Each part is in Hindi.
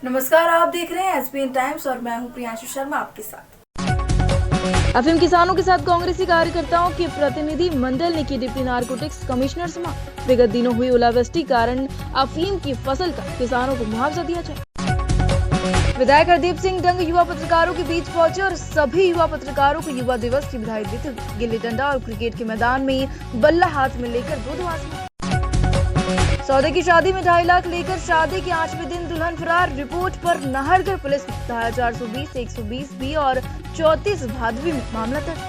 नमस्कार, आप देख रहे हैं एसबीएन टाइम्स और मैं हूं प्रियांशु शर्मा आपके साथ। अफीम किसानों के साथ कांग्रेसी कार्यकर्ताओं के प्रतिनिधि मंडल ने की डिप्टी नारकोटिक्स कमिश्नर से मांग। विगत दिनों हुई ओलावृष्टि कारण अफीम की फसल का किसानों को मुआवजा दिया जाए। विधायक हरदीप सिंह डंग युवा पत्रकारों के बीच पहुंचे और सभी युवा पत्रकारों को युवा दिवस की बधाई देते हुए गिल्ली डंडा और क्रिकेट के मैदान में बल्ला हाथ में लेकर बुधवार सौदे की शादी में 2.5 लाख लेकर शादी के 8वें दिन दुल्हन फरार। रिपोर्ट पर नाहरगढ़ पुलिस ने धारा 420, 120 बी और 34 भादवी में मामला दर्ज।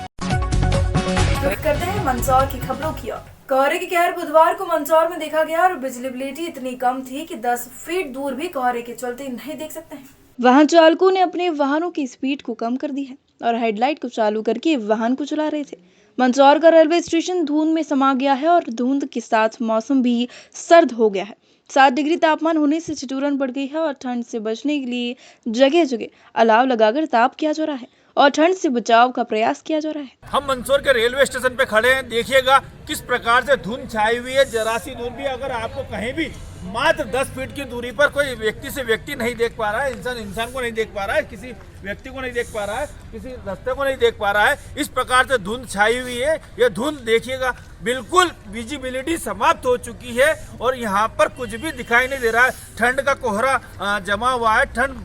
करते हैं मंदसौर की खबरों की ओर। कोहरे की कहर बुधवार को मंदसौर में देखा गया और विजिबिलिटी इतनी कम थी कि 10 फीट दूर भी कोहरे के चलते नहीं देख सकते हैं। वाहन चालकों ने अपने वाहनों की स्पीड को कम कर दी है और हेडलाइट को चालू करके वाहन को चला रहे थे। मंदसौर का रेलवे स्टेशन धुंध में समा गया है और धुंध के साथ मौसम भी सर्द हो गया है। 7 डिग्री तापमान होने से ठिठुरन बढ़ गई है और ठंड से बचने के लिए जगह जगह अलाव लगाकर ताप किया जा रहा है और ठंड से बचाव का प्रयास किया जा रहा है। हम मंदसौर के रेलवे स्टेशन पे खड़े हैं, देखिएगा किस प्रकार से धुंध छाई हुई है। जरा सी दूर भी अगर आपको कहीं भी मात्र 10 फीट की दूरी पर कोई व्यक्ति से व्यक्ति नहीं देख पा रहा है, इंसान को नहीं देख पा रहा है, किसी व्यक्ति को नहीं देख पा रहा है, किसी रास्ते को नहीं देख पा रहा है। इस प्रकार से धुंध छाई हुई है। यह धुंध देखिएगा बिल्कुल विजिबिलिटी समाप्त हो चुकी है और यहाँ पर कुछ भी दिखाई नहीं दे रहा है। ठंड का कोहरा जमा हुआ है, ठंड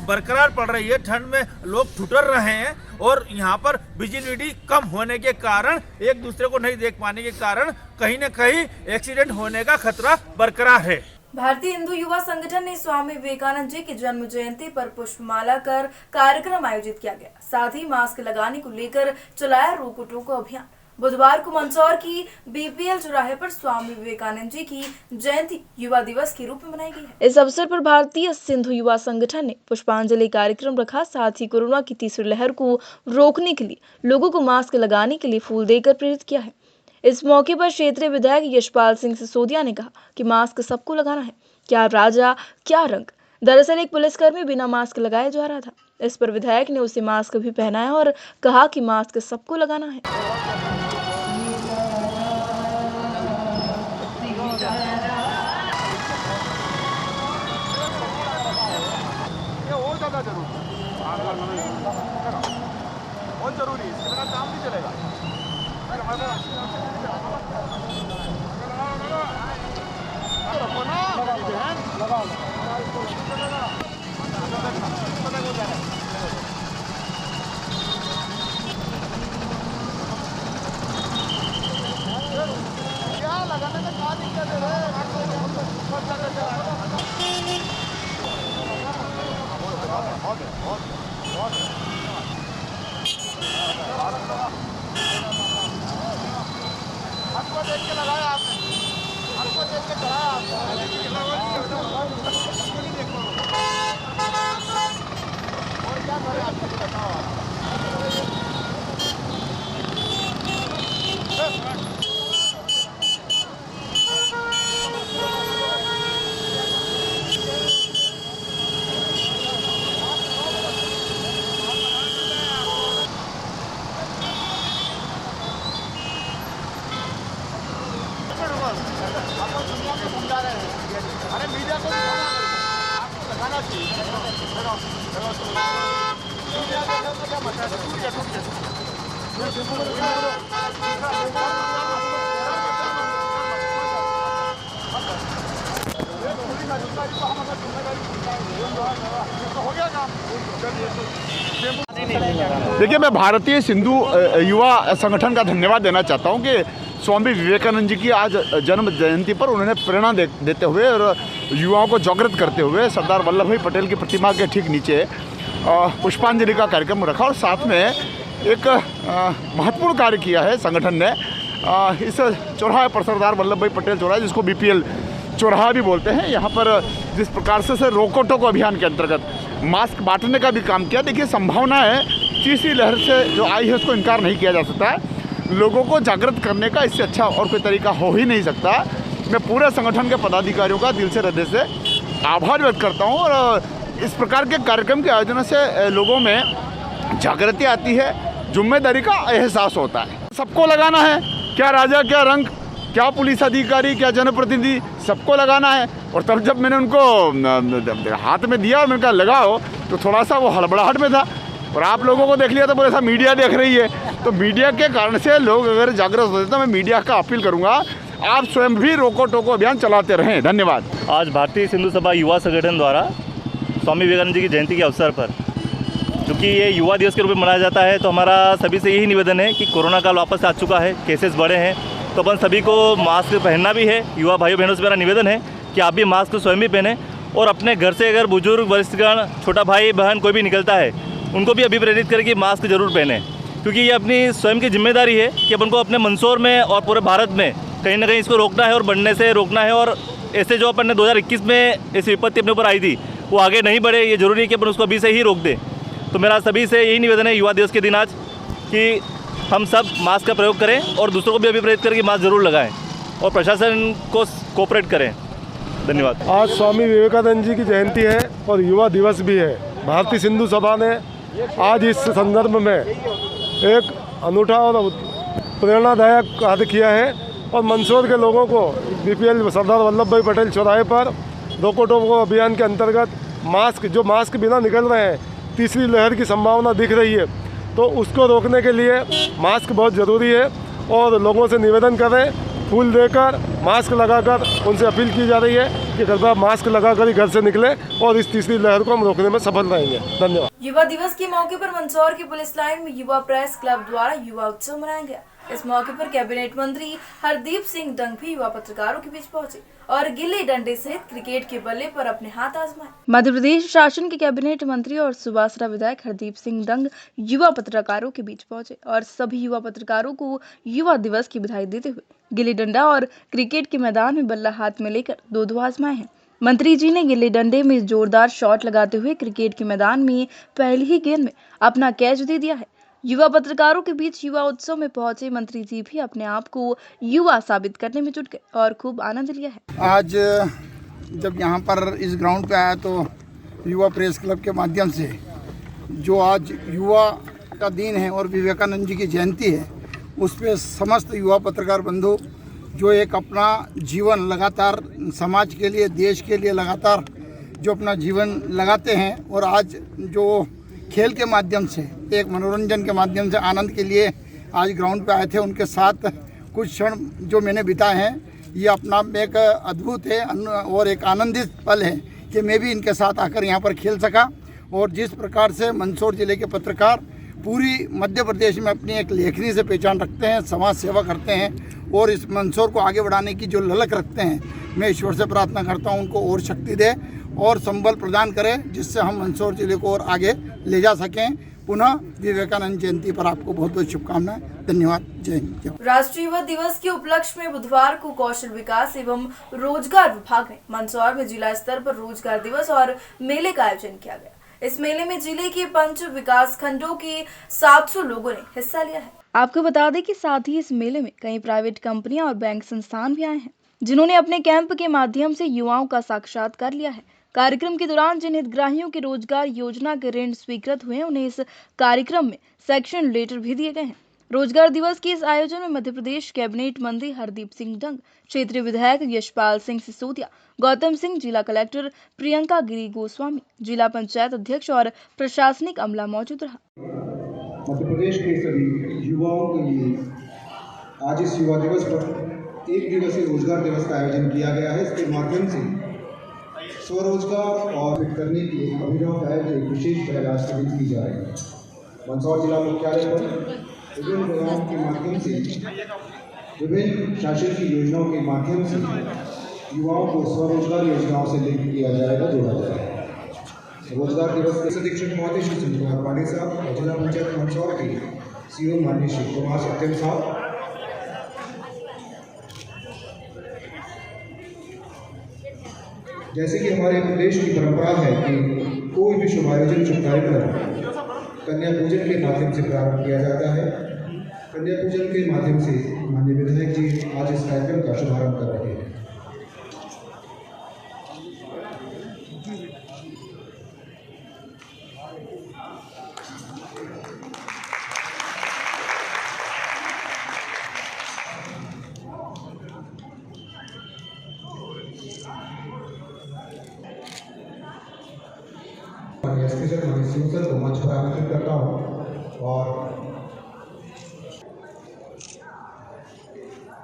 बरकरार पड़ रही है, ठंड में लोग ठुठर रहे हैं और यहाँ पर विजिबिलिटी कम होने के कारण, एक दूसरे को नहीं देख पाने के कारण कहीं न कहीं एक्सीडेंट होने का खतरा बरकरार है। भारतीय हिंदू युवा संगठन ने स्वामी विवेकानंद जी की जन्म जयंती पर पुष्पमाला कर कार्यक्रम आयोजित किया गया। साथ ही मास्क लगाने को लेकर चलाया रोको टोको अभियान। बुधवार को मंदसौर की बीपीएल चौराहे पर स्वामी विवेकानंद जी की जयंती युवा दिवस के रूप में मनाई गई है। इस अवसर पर भारतीय हिंदू युवा संगठन ने पुष्पांजलि कार्यक्रम रखा। साथ ही कोरोना की तीसरी लहर को रोकने के लिए लोगों को मास्क लगाने के लिए फूल देकर प्रेरित किया है। इस मौके पर क्षेत्रीय विधायक यशपाल सिंह सिसोदिया ने कहा कि मास्क सबको लगाना है, क्या राजा क्या रंग। दरअसल एक पुलिसकर्मी बिना मास्क लगाए जा रहा था। इस पर विधायक ने उसे मास्क भी पहनाया और कहा कि मास्क सबको लगाना है। बहुत जरूरी है, इसके बिना काम नहीं चलेगा। क्या लगाने में क्या दिक्कत है? हमको देख के लगाया आपने, हमको देख के चढ़ाया आपने। और क्या करें आपको बताओ। अरे मीडिया को लगाना चाहिए। क्या मतलब हो गया काम। देखिए, मैं भारतीय हिंदू युवा संगठन का धन्यवाद देना चाहता हूं कि स्वामी विवेकानंद जी की आज जन्म जयंती पर उन्होंने प्रेरणा देते हुए और युवाओं को जागृत करते हुए सरदार वल्लभ भाई पटेल की प्रतिमा के ठीक नीचे पुष्पांजलि का कार्यक्रम रखा और साथ में एक महत्वपूर्ण कार्य किया है संगठन ने। इस चौराहे पर सरदार वल्लभ भाई पटेल चौराहा, जिसको बीपीएल चौराहा भी बोलते हैं, यहाँ पर जिस प्रकार से रोको टोको अभियान के अंतर्गत मास्क बांटने का भी काम किया। देखिए, संभावना है तीसरी लहर से जो आई है उसको इनकार नहीं किया जा सकता है। लोगों को जागृत करने का इससे अच्छा और कोई तरीका हो ही नहीं सकता। मैं पूरे संगठन के पदाधिकारियों का दिल से हृदय से आभार व्यक्त करता हूँ और इस प्रकार के कार्यक्रम के आयोजन से लोगों में जागृति आती है, जिम्मेदारी का एहसास होता है। सबको लगाना है, क्या राजा क्या रंग, क्या पुलिस अधिकारी, क्या जनप्रतिनिधि, सबको लगाना है। और तब जब मैंने उनको हाथ में दिया और मैंने कहा लगाओ, तो थोड़ा सा वो हड़बड़ाहट में था। और आप लोगों को देख लिया तो बोले ऐसा मीडिया देख रही है, तो मीडिया के कारण से लोग अगर जागरूक होते तो मैं मीडिया का अपील करूँगा, आप स्वयं भी रोको टोको अभियान चलाते रहें। धन्यवाद। आज भारतीय सिंधु सभा युवा संगठन द्वारा स्वामी विवेकानंद जी की जयंती के अवसर पर, क्योंकि ये युवा दिवस के रूप में मनाया जाता है, तो हमारा सभी से यही निवेदन है कि कोरोना काल वापस आ चुका है, केसेस बढ़े हैं, तो अपन सभी को मास्क पहनना भी है। युवा भाइयों बहनों से मेरा निवेदन है कि आप भी मास्क स्वयं भी पहनें, और अपने घर से अगर बुजुर्ग, वरिष्ठगण, छोटा भाई बहन कोई भी निकलता है, उनको भी अभिप्रेरित करें कि मास्क जरूर पहने, क्योंकि ये अपनी स्वयं की जिम्मेदारी है कि अपन को अपने मंदसौर में और पूरे भारत में कहीं ना कहीं इसको रोकना है और बढ़ने से रोकना है। और ऐसे जो अपन ने 2021 में ऐसी विपत्ति अपने ऊपर आई थी, वो आगे नहीं बढ़े, ये ज़रूरी है कि अपन उसको अभी से ही रोक दें। तो मेरा सभी से यही निवेदन है युवा दिवस के दिन आज, कि हम सब मास्क का प्रयोग करें और दूसरों को भी अभिप्रेरित करें कि मास्क ज़रूर लगाएं और प्रशासन को कोऑपरेट करें। धन्यवाद। आज स्वामी विवेकानंद जी की जयंती है और युवा दिवस भी है। भारतीय सिंधु सभा ने आज इस संदर्भ में एक अनूठा और प्रेरणादायक कार्य किया है और मंदसौर के लोगों को बीपीएल सरदार वल्लभ भाई पटेल चौराहे पर रोको टोको अभियान के अंतर्गत मास्क बिना निकल रहे हैं, तीसरी लहर की संभावना दिख रही है, तो उसको रोकने के लिए मास्क बहुत ज़रूरी है। और लोगों से निवेदन करें, फूल देकर, मास्क लगाकर उनसे अपील की जा रही है कि कृपया मास्क लगाकर ही घर से निकले और इस तीसरी लहर को हम रोकने में सफल रहेंगे। धन्यवाद। युवा दिवस के मौके पर मंदसौर की पुलिस लाइन में युवा प्रेस क्लब द्वारा युवा उत्सव मनाया गया। इस मौके पर कैबिनेट मंत्री हरदीप सिंह डंग भी युवा पत्रकारों के बीच पहुंचे और गिल्ली डंडे सहित क्रिकेट के बल्ले पर अपने हाथ आजमाए। मध्य प्रदेश शासन के कैबिनेट मंत्री और सुबासरा विधायक हरदीप सिंह डंग युवा पत्रकारों के बीच पहुंचे और सभी युवा पत्रकारों को युवा दिवस की बधाई देते हुए गिल्ली डंडा और क्रिकेट के मैदान में बल्ला हाथ में लेकर दो आजमाए हैं। मंत्री जी ने गिल्ली डंडे में जोरदार शॉट लगाते हुए क्रिकेट के मैदान में पहली ही गेंद में अपना कैच दे दिया है। युवा पत्रकारों के बीच युवा उत्सव में पहुंचे मंत्री जी भी अपने आप को युवा साबित करने में जुट गए और खूब आनंद लिया है। आज जब यहाँ पर इस ग्राउंड पे आया तो युवा प्रेस क्लब के माध्यम से, जो आज युवा का दिन है और विवेकानंद जी की जयंती है, उस पे समस्त युवा पत्रकार बंधु जो एक अपना जीवन लगातार समाज के लिए, देश के लिए लगातार जो अपना जीवन लगाते हैं, और आज जो खेल के माध्यम से, एक मनोरंजन के माध्यम से आनंद के लिए आज ग्राउंड पे आए थे, उनके साथ कुछ क्षण जो मैंने बिताए हैं, ये अपना आप में एक अद्भुत है और एक आनंदित पल है कि मैं भी इनके साथ आकर यहाँ पर खेल सका। और जिस प्रकार से मंदसौर जिले के पत्रकार पूरी मध्य प्रदेश में अपनी एक लेखनी से पहचान रखते हैं, समाज सेवा करते हैं और इस मंदसौर को आगे बढ़ाने की जो ललक रखते हैं, मैं ईश्वर से प्रार्थना करता हूँ उनको और शक्ति दे और संबल प्रदान करें, जिससे हम मंदसौर जिले को और आगे ले जा सकें। पुनः विवेकानंद जयंती पर आपको बहुत बहुत शुभकामनाएं। धन्यवाद। जय हिंद। राष्ट्रीय युवा दिवस के उपलक्ष्य में बुधवार को कौशल विकास एवं रोजगार विभाग ने मंदसौर में जिला स्तर पर रोजगार दिवस और मेले का आयोजन किया गया। इस मेले में जिले के 5 विकास खंडों के 700 लोगों ने हिस्सा लिया है। आपको बता दें कि साथ ही इस मेले में कई प्राइवेट कंपनियां और बैंक संस्थान भी आए हैं, जिन्होंने अपने कैंप के माध्यम से युवाओं का साक्षात्कार लिया है। कार्यक्रम के दौरान जिन हितग्राहियों के रोजगार योजना के ऋण स्वीकृत हुए, उन्हें इस कार्यक्रम में सेक्शन लेटर भी दिए गए हैं। रोजगार दिवस के इस आयोजन में मध्य प्रदेश कैबिनेट मंत्री हरदीप सिंह डंग, क्षेत्रीय विधायक यशपाल सिंह सिसोदिया, गौतम सिंह, जिला कलेक्टर प्रियंका गिरी गोस्वामी, जिला पंचायत अध्यक्ष और प्रशासनिक अमला मौजूद रहा। मध्य प्रदेश के सभी युवाओं के लिए आज इस युवा दिवस पर 1 दिवसीय रोजगार दिवस का आयोजन किया गया है। इसके माध्यम से स्वरोजगार और फिट करने की एक अभिनव पहल की विशेष पहल आज स्थापित की जा रही है। मंदसौर जिला मुख्यालय पर विभिन्न प्रोग्रामों के माध्यम से, विभिन्न शासन की योजनाओं के माध्यम से युवाओं को स्वरोजगार योजनाओं से लिंक किया जाएगा, जोड़ा जाएगा। रोजगार दिवस के अधीक्षक महोदय श्री सुनील कुमार पांडे साहब और जिला पंचायत मंदसौर के सीओ माननीय श्री कुमार सत्यम साहब, जैसे कि हमारे प्रदेश की परंपरा है कि कोई भी शुभ आयोजन, शुभ कार्यक्रम कन्या पूजन के माध्यम से प्रारंभ किया जाता है। कन्या पूजन के माध्यम से माननीय विधायक जी आज इस कार्यक्रम का शुभारंभ कर रहे हैं। माननीय एसपी सर, माननीय सीओ सर को मंच पर आमंत्रित करता हूँ और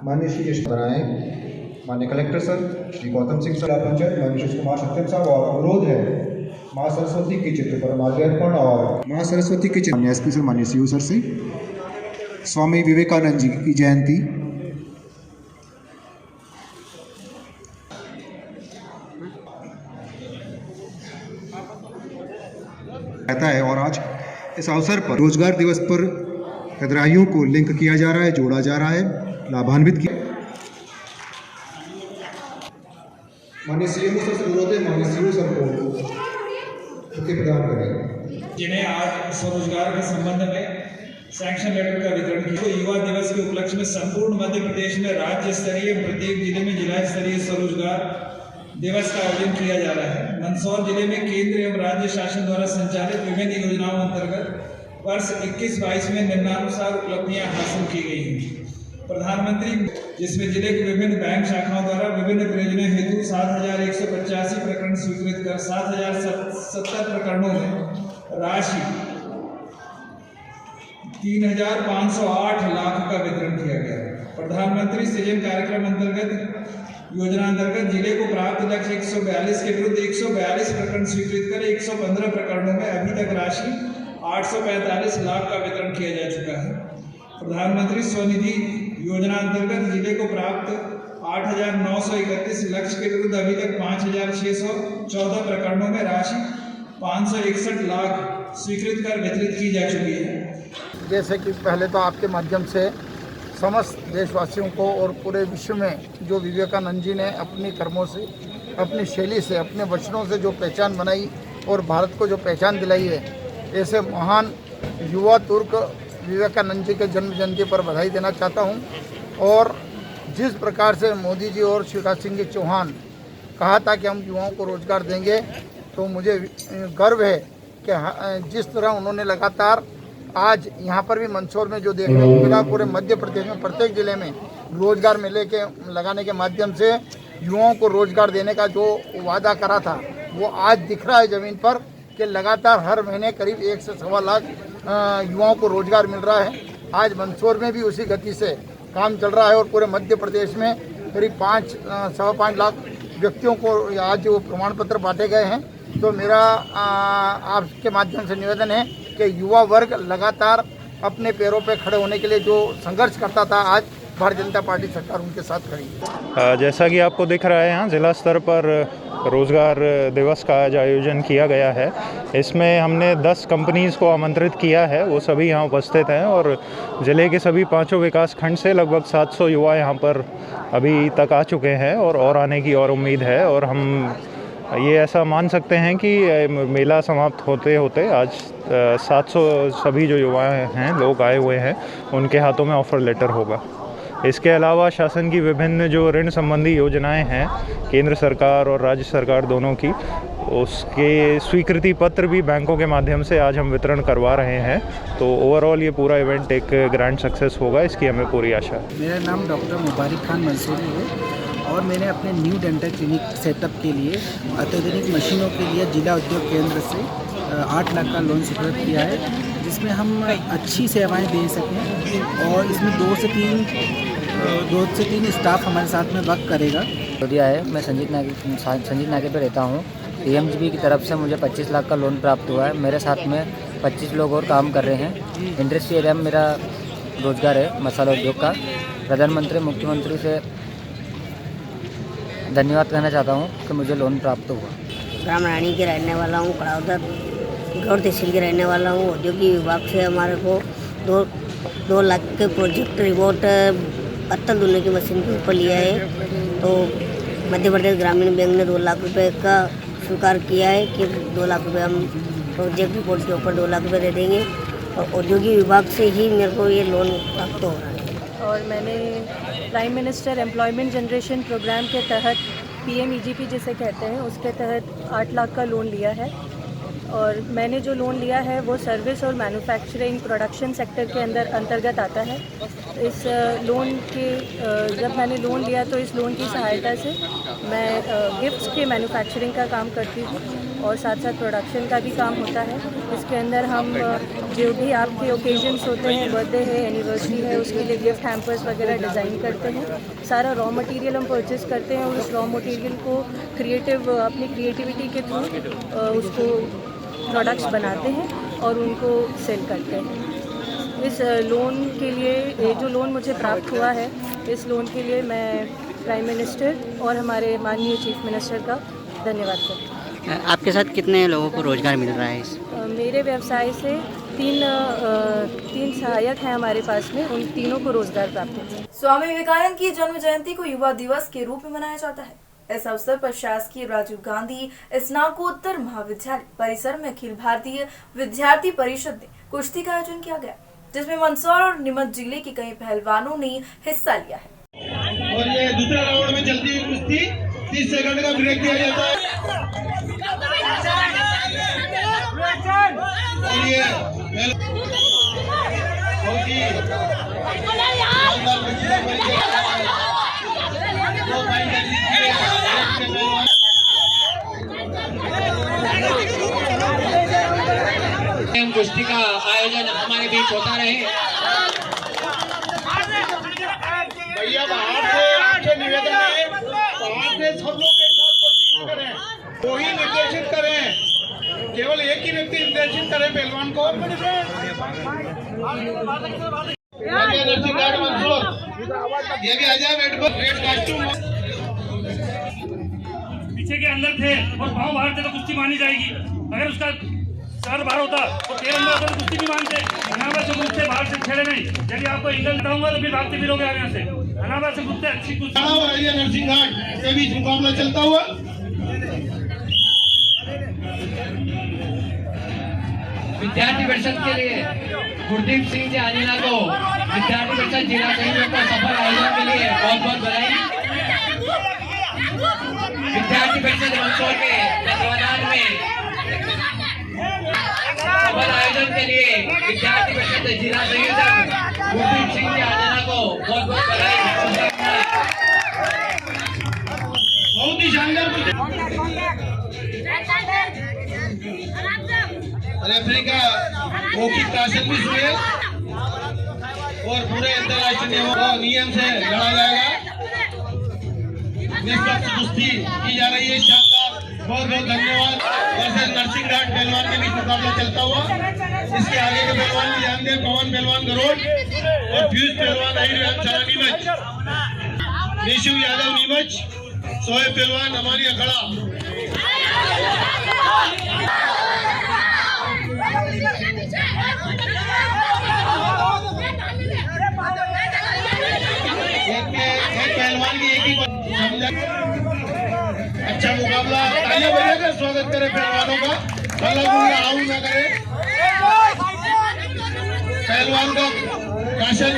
माननीय श्री यश बनाए माननीय collector sir Shri Gautam Singh sir, panchayat माननीय सुरेश कुमार सत्यम साहब, और अनुरोध है माँ सरस्वती के चित्र पर माल्यार्पण और माँ सरस्वती के चित्र माननीय एसपी सर, माननीय सीओ सर से स्वामी विवेकानंद जी की जयंती रहता है, और आज इस अवसर पर रोजगार दिवस पर हितग्राहियों को लिंक किया जा रहा है, जोड़ा जा रहा है, लाभान्वित किया। माननीय सीएमओ सर से अनुरोध है माननीय सीओ सर को प्रदान करें, जिन्हें आज स्वरोजगार के संबंध में सैंक्शन लेटर का वितरण किया। तो युवा दिवस के उपलक्ष्य में संपूर्ण मध्य प्रदेश में राज्य स्तरीय, प्रत्येक जिले में जिला स्तरीय स्वरोजगार दिवस का आयोजन किया जा रहा है। मंदसौर जिले में केंद्र एवं राज्य शासन द्वारा संचालित विभिन्न योजनाओं अंतर्गत वर्ष 21-22 में निम्नानुसार उपलब्धियां हासिल की गई हैं। प्रधानमंत्री, जिसमें जिले के विभिन्न बैंक शाखाओं द्वारा विभिन्न प्रयोजनों हेतु 7,185 प्रकरण स्वीकृत कर 7,070 प्रकरणों में राशि 3,508 लाख का वितरण किया गया। प्रधानमंत्री सृजन कार्यक्रम अंतर्गत योजना अंतर्गत जिले को प्राप्त लक्ष्य 142 के विरुद्ध 142 प्रकरण स्वीकृत कर 115 प्रकरणों में अभी तक राशि 845 लाख का वितरण किया जा चुका है। प्रधानमंत्री स्वनिधि योजना अंतर्गत जिले को प्राप्त 8,931 लक्ष्य के विरुद्ध अभी तक 5,614 प्रकरणों में राशि 561 लाख स्वीकृत कर वितरित की जा चुकी है। जैसे कि पहले तो आपके माध्यम से समस्त देशवासियों को और पूरे विश्व में जो विवेकानंद जी ने अपनी कर्मों से, अपनी शैली से, अपने वचनों से जो पहचान बनाई और भारत को जो पहचान दिलाई है, ऐसे महान युवा तुर्क विवेकानंद जी के जन्म जयंती पर बधाई देना चाहता हूं। और जिस प्रकार से मोदी जी और शिवराज सिंह चौहान कहा था कि हम युवाओं को रोजगार देंगे, तो मुझे गर्व है कि जिस तरह उन्होंने लगातार आज यहाँ पर भी मंदसौर में जो देखने को मिला, पूरे मध्य प्रदेश में प्रत्येक जिले में रोजगार मेले के लगाने के माध्यम से युवाओं को रोजगार देने का जो वादा करा था, वो आज दिख रहा है ज़मीन पर कि लगातार हर महीने करीब 1 से 1.25 लाख युवाओं को रोजगार मिल रहा है। आज मंदसौर में भी उसी गति से काम चल रहा है और पूरे मध्य प्रदेश में करीब 5-5.25 लाख व्यक्तियों को आज वो प्रमाण पत्र बांटे गए हैं। तो मेरा आपके माध्यम से निवेदन है कि युवा वर्ग लगातार अपने पैरों पे खड़े होने के लिए जो संघर्ष करता था, आज भारतीय जनता पार्टी सरकार उनके साथ खड़ी है। जैसा कि आपको दिख रहा है, यहाँ जिला स्तर पर रोज़गार दिवस का आज आयोजन किया गया है। इसमें हमने 10 कंपनीज़ को आमंत्रित किया है, वो सभी यहाँ उपस्थित हैं और ज़िले के सभी 5 विकास खंड से लगभग 700 युवा यहाँ पर अभी तक आ चुके हैं और आने की और उम्मीद है। और हम ये ऐसा मान सकते हैं कि मेला समाप्त होते होते आज 700 सभी जो युवा हैं, लोग आए हुए हैं, उनके हाथों में ऑफ़र लेटर होगा। इसके अलावा शासन की विभिन्न जो ऋण संबंधी योजनाएं हैं, केंद्र सरकार और राज्य सरकार दोनों की, उसके स्वीकृति पत्र भी बैंकों के माध्यम से आज हम वितरण करवा रहे हैं। तो ओवरऑल ये पूरा इवेंट एक ग्रैंड सक्सेस होगा, इसकी हमें पूरी आशा है। मेरा नाम डॉक्टर मुबारक खान मंसूरी है और मैंने अपने न्यू डेंटल क्लिनिक सेटअप के लिए अत्याधुनिक मशीनों के लिए जिला उद्योग केंद्र से 8 लाख का लोन स्वीकृत किया है, जिसमें हम अच्छी सेवाएं दे सकें। और इसमें 2 से 3 स्टाफ हमारे साथ में वर्क करेगा। दिया है। मैं संजीत नाके पे रहता हूँ। PMGP की तरफ से मुझे 25 लाख का लोन प्राप्त हुआ है। मेरे साथ में 25 लोग और काम कर रहे हैं। इंडस्ट्री एरिया में मेरा रोजगार है, मसाला उद्योग का। प्रधानमंत्री, मुख्यमंत्री से धन्यवाद कहना चाहता हूँ कि मुझे लोन प्राप्त हुआ। ग्राम रानी के रहने वाला हूँ, कड़ाउदर गौर तहसील के रहने वाला हूँ। औद्योगिक विभाग से हमारे को 2 लाख के प्रोजेक्ट रिपोर्ट बर्तन धुलने की मशीन के ऊपर लिया है। तो मध्य प्रदेश ग्रामीण बैंक ने 2 लाख रुपए का स्वीकार किया है कि 2 लाख रुपए हम प्रोजेक्ट रिपोर्ट के ऊपर 2 लाख रुपए दे देंगे। और औद्योगिक विभाग से ही मेरे को ये लोन प्राप्त हो रहा है। और मैंने prime minister employment generation programme के तहत PMEGP जिसे कहते हैं, उसके तहत 8 लाख का लोन लिया है। और मैंने जो लोन लिया है वो सर्विस और मैन्युफैक्चरिंग प्रोडक्शन सेक्टर के अंतर्गत आता है। इस लोन के जब मैंने लोन लिया तो इस लोन की सहायता से मैं गिफ्ट्स के मैन्युफैक्चरिंग का काम करती हूँ और साथ साथ प्रोडक्शन का भी काम होता है। इसके अंदर हम जो भी आपके ओकेजन्स होते हैं, बर्थडे है, एनिवर्सरी है, उसके लिए गिफ्ट हैम्पर्स वगैरह डिज़ाइन करते हैं। सारा रॉ मटेरियल हम परचेज़ करते हैं और उस रॉ मटेरियल को अपनी क्रिएटिविटी के थ्रू उसको प्रोडक्ट्स बनाते हैं और उनको सेल करते हैं। इस लोन के लिए, ये जो लोन मुझे प्राप्त हुआ है, इस लोन के लिए मैं प्राइम मिनिस्टर और हमारे माननीय चीफ मिनिस्टर का धन्यवाद करती हूँ। आपके साथ कितने लोगों को रोज़गार मिल रहा है? मेरे व्यवसाय से तीन सहायक हैं हमारे पास में, उन तीनों को रोजगार प्राप्त हुआ। स्वामी विवेकानंद की जन्म जयंती को युवा दिवस के रूप में मनाया जाता है। इस अवसर पर शासकीय राजीव गांधी स्नातकोत्तर महाविद्यालय परिसर में अखिल भारतीय विद्यार्थी परिषद ने कुश्ती का आयोजन किया गया, जिसमें मंदसौर और नीमच जिले के कई पहलवानों ने हिस्सा लिया है। और ये दूसरे राउंड में चलती हुई कुश्ती 30 सेकंड का ब्रेक दिया जाता है। और ये कुश्ती का आयोजन हमारे बीच होता रहे। भैया बाहर से आपसे निवेदन है, बाहर से सब लोग एक साथ कुश्ती करें, वो ही निर्देशित करें, केवल एक ही व्यक्ति निर्देशित करें पहलवान को। ये भी आ जाए रेड कॉस्ट्यूम। पीछे के अंदर थे और पाँव बाहर थे तो कुश्ती मानी जाएगी। अगर उसका सर बाहर होता और पैर अंदर होता तो कुश्ती नहीं मानते। अनावर से मुझसे बाहर से खेले नहीं। यदि आपको एंगल बताऊंगा तो फिर भागते फिरोगे आगे से। अनावर से मुझसे अच्छी कुश्ती। ये नरसिंह घाट के बीच मुकाबला चलता हुआ। विद्यार्थी परिषद के लिए गुरदीप सिंह जी आनीना को विद्यार्थी परिषद जिला सहयोग को सफल आयोजन के लिए बहुत बहुत बधाई। विद्यार्थी परिषद मंदसौर के तत्वाधान में सफल आयोजन के लिए विद्यार्थी परिषद जिला संयोजक गुरदीप सिंह जी आनीना को बहुत बहुत बधाई। बहुत ही शानदार रेफरी का मौखिक शासन भी सुने और पूरे अंतर्राष्ट्रीय नियम से लड़ा जाएगा। निष्पक्ष कुश्ती की जा रही है, शानदार। बहुत बहुत धन्यवाद। वैसे नरसिंह घाट पहलवान के बीच मुकाबला चलता हुआ। इसके आगे के पहलवान भी ध्यान दें, पवन पहलवान गरोड और फ्यूज पहलवान नीमच, निशु यादव नीमच, सोहेब पहलवान हमारी अखाड़ा। एक पहलवान की एक ही अच्छा मुकाबला। तालियां बजाकर स्वागत करें पहलवानों का। आउट ना करें पहलवान का काशन।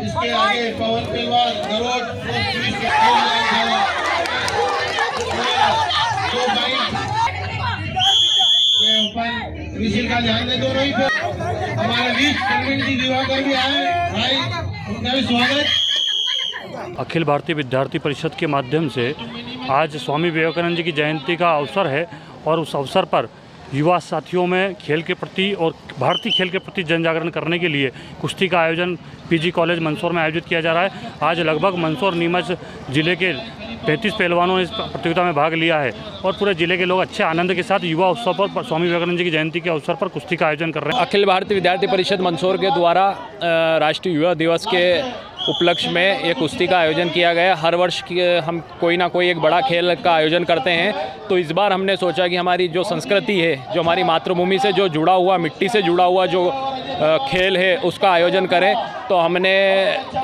इसके आगे पवन पहलवान गरोड का ध्यान दे दो रही। हमारे बीच प्रवीण जी दिवाकर भी आए भाई, उनका भी स्वागत। अखिल भारतीय विद्यार्थी परिषद के माध्यम से आज स्वामी विवेकानंद जी की जयंती का अवसर है और उस अवसर पर युवा साथियों में खेल के प्रति और भारतीय खेल के प्रति जन जागरण करने के लिए कुश्ती का आयोजन पीजी कॉलेज मंदसौर में आयोजित किया जा रहा है। आज लगभग मंदसौर नीमच जिले के 35 पहलवानों ने इस प्रतियोगिता में भाग लिया है और पूरे जिले के लोग अच्छे आनंद के साथ युवा उत्सव पर स्वामी विवेकानंद जी की जयंती के अवसर पर कुश्ती का आयोजन कर रहे हैं। अखिल भारतीय विद्यार्थी परिषद मंदसौर के द्वारा राष्ट्रीय युवा दिवस के उपलक्ष्य में एक कुश्ती का आयोजन किया गया। हर वर्ष हम कोई ना कोई एक बड़ा खेल का आयोजन करते हैं, तो इस बार हमने सोचा कि हमारी जो संस्कृति है, जो हमारी मातृभूमि से जो जुड़ा हुआ, मिट्टी से जुड़ा हुआ जो खेल है, उसका आयोजन करें। तो हमने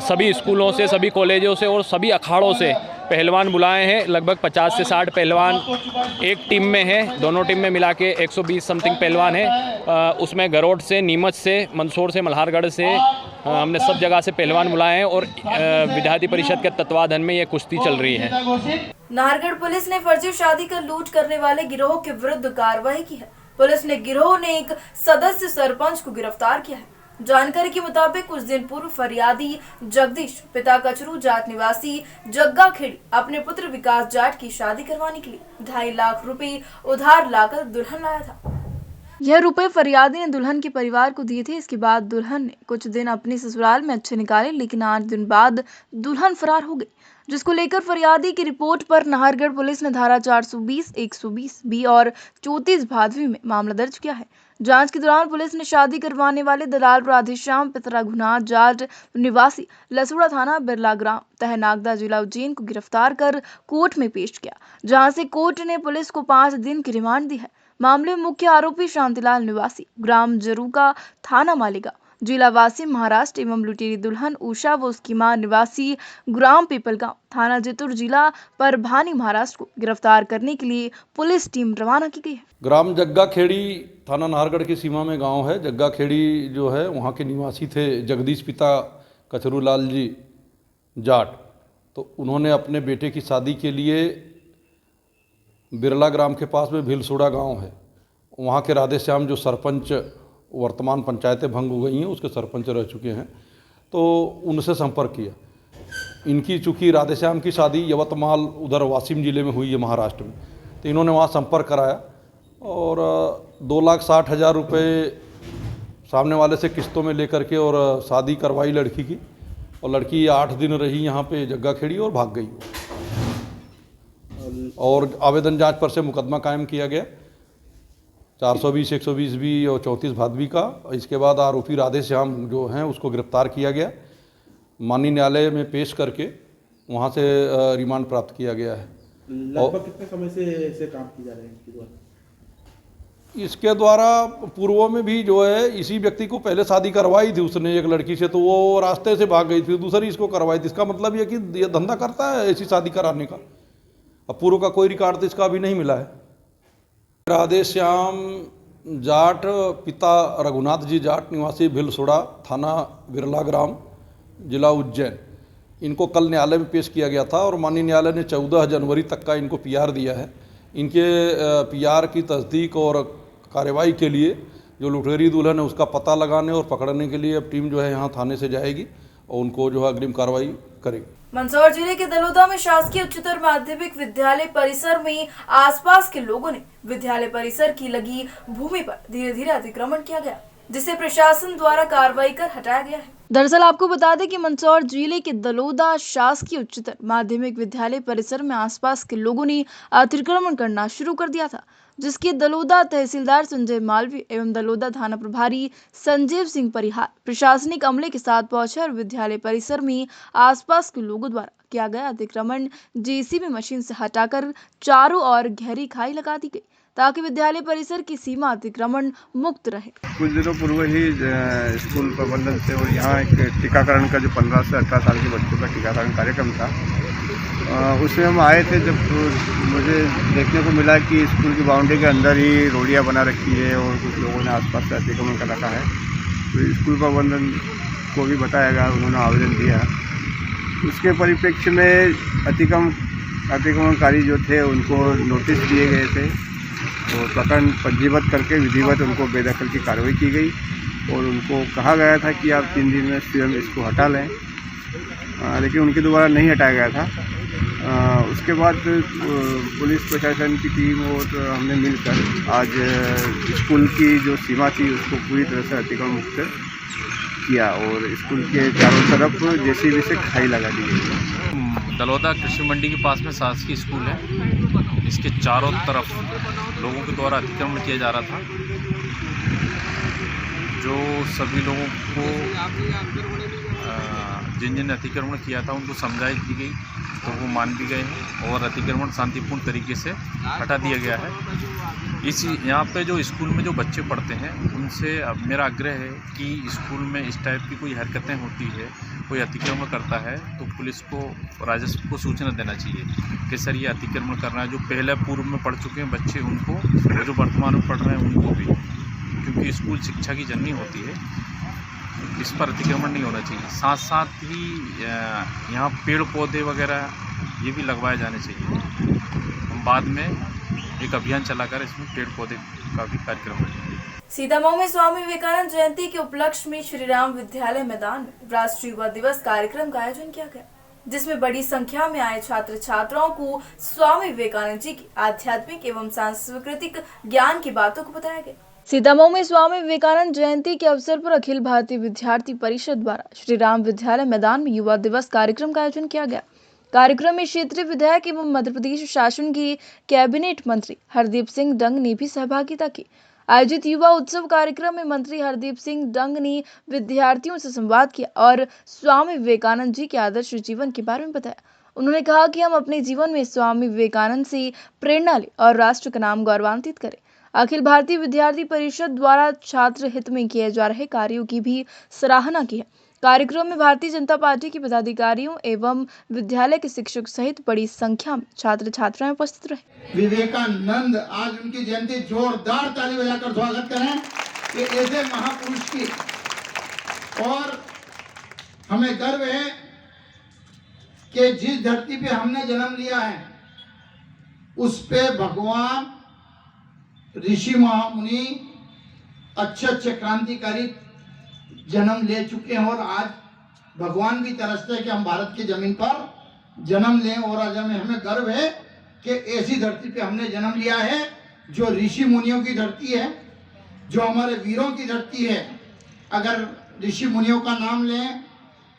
सभी स्कूलों से, सभी कॉलेजों से और सभी अखाड़ों से पहलवान बुलाए हैं। लगभग 50 से 60 पहलवान एक टीम में हैं। दोनों टीम में मिला के 120 समथिंग पहलवान हैं। उसमें गरोट से, नीमच से, मंदसौर से, मल्हारगढ़ से हमने सब जगह से पहलवान बुलाए हैं और विद्यार्थी परिषद के तत्वाधान में ये कुश्ती चल रही है। नाहरगढ़ पुलिस ने फर्जी शादी कर लूट करने वाले गिरोह के विरुद्ध कार्रवाई की है। पुलिस ने गिरोह ने एक सदस्य सरपंच को गिरफ्तार किया है। जानकारी के मुताबिक कुछ दिन पूर्व फरियादी जगदीश पिता कचरू जाट निवासी जग्गा खेड़ी अपने पुत्र विकास जाट की शादी करवाने के लिए 2.5 लाख रुपए उधार लाकर दुल्हन लाया था। यह रुपए फरियादी ने दुल्हन के परिवार को दिए थे। इसके बाद दुल्हन ने कुछ दिन अपने ससुराल में अच्छे निकाले, लेकिन 8 दिन बाद दुल्हन फरार हो गई, जिसको लेकर फरियादी की रिपोर्ट पर नाहरगढ़ पुलिस ने धारा 420, 120 बी और 34 भादवी में मामला दर्ज किया है। जांच के दौरान पुलिस ने शादी करवाने वाले दलाल राधेश्याम पिता रघुनाथ जाट निवासी लसुड़ा थाना बिरला ग्राम तहनागदा जिला उज्जैन को गिरफ्तार कर कोर्ट में पेश किया, जहां से कोर्ट ने पुलिस को 5 दिन की रिमांड दी है। मामले में मुख्य आरोपी शांतिलाल निवासी ग्राम जरूका थाना मालेगांव जिला वासी महाराष्ट्र एवं लुटेरी दुल्हन उषा व उसकी मां निवासी ग्राम पीपलगांव थाना जितुर जिला परभानी महाराष्ट्र को गिरफ्तार करने के लिए पुलिस टीम रवाना की गई है। ग्राम जग्गा खेड़ी थाना नाहरगढ़ की सीमा में गांव है। जग्गा खेड़ी जो है वहाँ के निवासी थे जगदीश पिता कचरूलाल जी जाट। तो उन्होंने अपने बेटे की शादी के लिए बिरला ग्राम के पास में भिलसुड़ा गांव है, वहाँ के राधेश्याम जो सरपंच, वर्तमान पंचायतें भंग हो गई हैं, उसके सरपंच रह चुके हैं, तो उनसे संपर्क किया। इनकी चूँकि राधेश्याम की शादी यवतमाल उधर वासिम ज़िले में हुई है महाराष्ट्र में, तो इन्होंने वहाँ संपर्क कराया और 2,60,000 रुपये सामने वाले से किस्तों में लेकर के और शादी करवाई लड़की की, और लड़की 8 दिन रही यहाँ पे जग्गा खेड़ी और भाग गई। और आवेदन जांच पर से मुकदमा कायम किया गया 420, 120 बी और 34 भादवी का। इसके बाद आरोपी राधेश्याम जो हैं उसको गिरफ्तार किया गया, माननीय न्यायालय में पेश करके वहाँ से रिमांड प्राप्त किया गया है। लगभग कितने समय से ऐसे काम किए जा रहे हैं? इसके द्वारा पूर्व में भी जो है इसी व्यक्ति को पहले शादी करवाई थी उसने एक लड़की से, तो वो रास्ते से भाग गई थी, दूसरी इसको करवाई थी। इसका मतलब ये कि ये धंधा करता है ऐसी शादी कराने का। अब पूर्व का कोई रिकॉर्ड तो इसका अभी नहीं मिला है। राधेश्याम जाट पिता रघुनाथ जी जाट निवासी भिलसुड़ा थाना बिरला ग्राम जिला उज्जैन, इनको कल न्यायालय में पेश किया गया था और माननीय न्यायालय ने 14 जनवरी तक का इनको पीआर दिया है। इनके पीआर की तस्दीक और कार्रवाई के लिए जो लुटेरी दुल्हन है उसका पता लगाने और पकड़ने के लिए अब टीम जो है यहाँ थाने से जाएगी और उनको जो है अग्रिम कार्रवाई करेगी। मंदसौर जिले के दलोदा में शासकीय उच्चतर माध्यमिक विद्यालय परिसर में आसपास के लोगों ने विद्यालय परिसर की लगी भूमि पर धीरे धीरे अतिक्रमण किया गया, जिसे प्रशासन द्वारा कार्रवाई कर हटाया गया है। दरअसल आपको बता दें कि मंदसौर जिले के दलोदा शासकीय उच्चतर माध्यमिक विद्यालय परिसर में आसपास के लोगों ने अतिक्रमण करना शुरू कर दिया था, जिसके दलोदा तहसीलदार संजय मालवीय एवं दलोदा थाना प्रभारी संजीव सिंह परिहार प्रशासनिक अमले के साथ पहुंचे और विद्यालय परिसर में आसपास के लोगों द्वारा किया गया अतिक्रमण जेसीबी मशीन से हटाकर चारों ओर गहरी खाई लगा दी गई, ताकि विद्यालय परिसर की सीमा अतिक्रमण मुक्त रहे। कुछ दिनों पूर्व ही स्कूल प्रबंधन से और यहाँ एक टीकाकरण का जो 15 से 18 साल के बच्चों का टीकाकरण कार्यक्रम था, उसमें हम आए थे जब मुझे देखने को मिला कि स्कूल की बाउंड्री के अंदर ही रोडियाँ बना रखी है और कुछ लोगों ने आसपास से अतिक्रमण कर रखा है। तो स्कूल प्रबंधन को भी बताया गया, उन्होंने आवेदन दिया। उसके परिप्रेक्ष्य में अतिक्रमणकारी जो थे उनको नोटिस दिए गए थे और प्रकरण पंजीबद्ध करके विधिवत उनको बेदखल की कार्रवाई की गई और उनको कहा गया था कि आप 3 दिन में स्वयं इसको हटा लें, लेकिन उनके द्वारा नहीं हटाया गया था। उसके बाद पुलिस प्रशासन की टीम और हमने मिलकर आज स्कूल की जो सीमा थी उसको पूरी तरह से अतिक्रमण मुक्त किया और स्कूल के चारों तरफ जेसीबी से खाई लगा दी गई। दलोदा कृषि मंडी के पास में शासकीय स्कूल है, इसके चारों तरफ लोगों के द्वारा अतिक्रमण किया जा रहा था, जो सभी लोगों को जिन जिन अतिक्रमण किया था उनको समझाई दी गई, तो वो मान भी गए हैं और अतिक्रमण शांतिपूर्ण तरीके से हटा दिया गया है। यहाँ पे जो स्कूल में जो बच्चे पढ़ते हैं उनसे अब मेरा आग्रह है कि स्कूल में इस टाइप की कोई हरकतें होती है, कोई अतिक्रमण करता है तो पुलिस को, राजस्व को सूचना देना चाहिए कि सर ये अतिक्रमण करना है। जो पहले पूर्व में पढ़ चुके हैं बच्चे उनको, और जो वर्तमान में पढ़ रहे हैं उनको भी, क्योंकि स्कूल शिक्षा की जननी होती है, इस पर अतिक्रमण नहीं होना चाहिए। साथ साथ ही यहाँ पेड़ पौधे वगैरह ये भी लगवाए जाने चाहिए। हम बाद में एक अभियान चलाकर इसमें पेड़ पौधे का भी कार्यक्रम रखेंगे। सीतामऊ में स्वामी विवेकानंद जयंती के उपलक्ष्य में श्री राम विद्यालय मैदान में राष्ट्रीय युवा दिवस कार्यक्रम का आयोजन किया गया, जिसमें बड़ी संख्या में आए छात्र छात्राओं को स्वामी विवेकानंद जी की आध्यात्मिक एवं सांस्कृतिक ज्ञान की बातों को बताया गया। सीतामऊ में स्वामी विवेकानंद जयंती के अवसर पर अखिल भारतीय विद्यार्थी परिषद द्वारा श्री राम विद्यालय मैदान में युवा दिवस कार्यक्रम का आयोजन किया गया। कार्यक्रम में क्षेत्रीय विधायक एवं मध्य प्रदेश शासन की कैबिनेट मंत्री हरदीप सिंह डंग ने भी सहभागिता की। आयोजित युवा उत्सव कार्यक्रम में मंत्री हरदीप सिंह डंग ने विद्यार्थियों से संवाद किया और स्वामी विवेकानंद जी के आदर्श जीवन के बारे में बताया। उन्होंने कहा कि हम अपने जीवन में स्वामी विवेकानंद से प्रेरणा लें और राष्ट्र का नाम गौरवान्वित करें। अखिल भारतीय विद्यार्थी परिषद द्वारा छात्र हित में किए जा रहे कार्यों की भी सराहना की है। कार्यक्रम में भारतीय जनता पार्टी के पदाधिकारियों एवं विद्यालय के शिक्षक सहित बड़ी संख्या में छात्र छात्राएं उपस्थित रहे। विवेकानंद, आज उनकी जयंती, जोरदार ताली बजाकर स्वागत करें कि ऐसे महापुरुष की। और हमें गर्व है कि जिस धरती पे हमने जन्म लिया है उस पे भगवान, ऋषि महामुनि, अच्छे क्रांतिकारी जन्म ले चुके हैं और आज भगवान भी तरसते हैं कि हम भारत की जमीन पर जन्म लें। और आज हमें गर्व है कि ऐसी धरती पे हमने जन्म लिया है जो ऋषि मुनियों की धरती है, जो हमारे वीरों की धरती है। अगर ऋषि मुनियों का नाम लें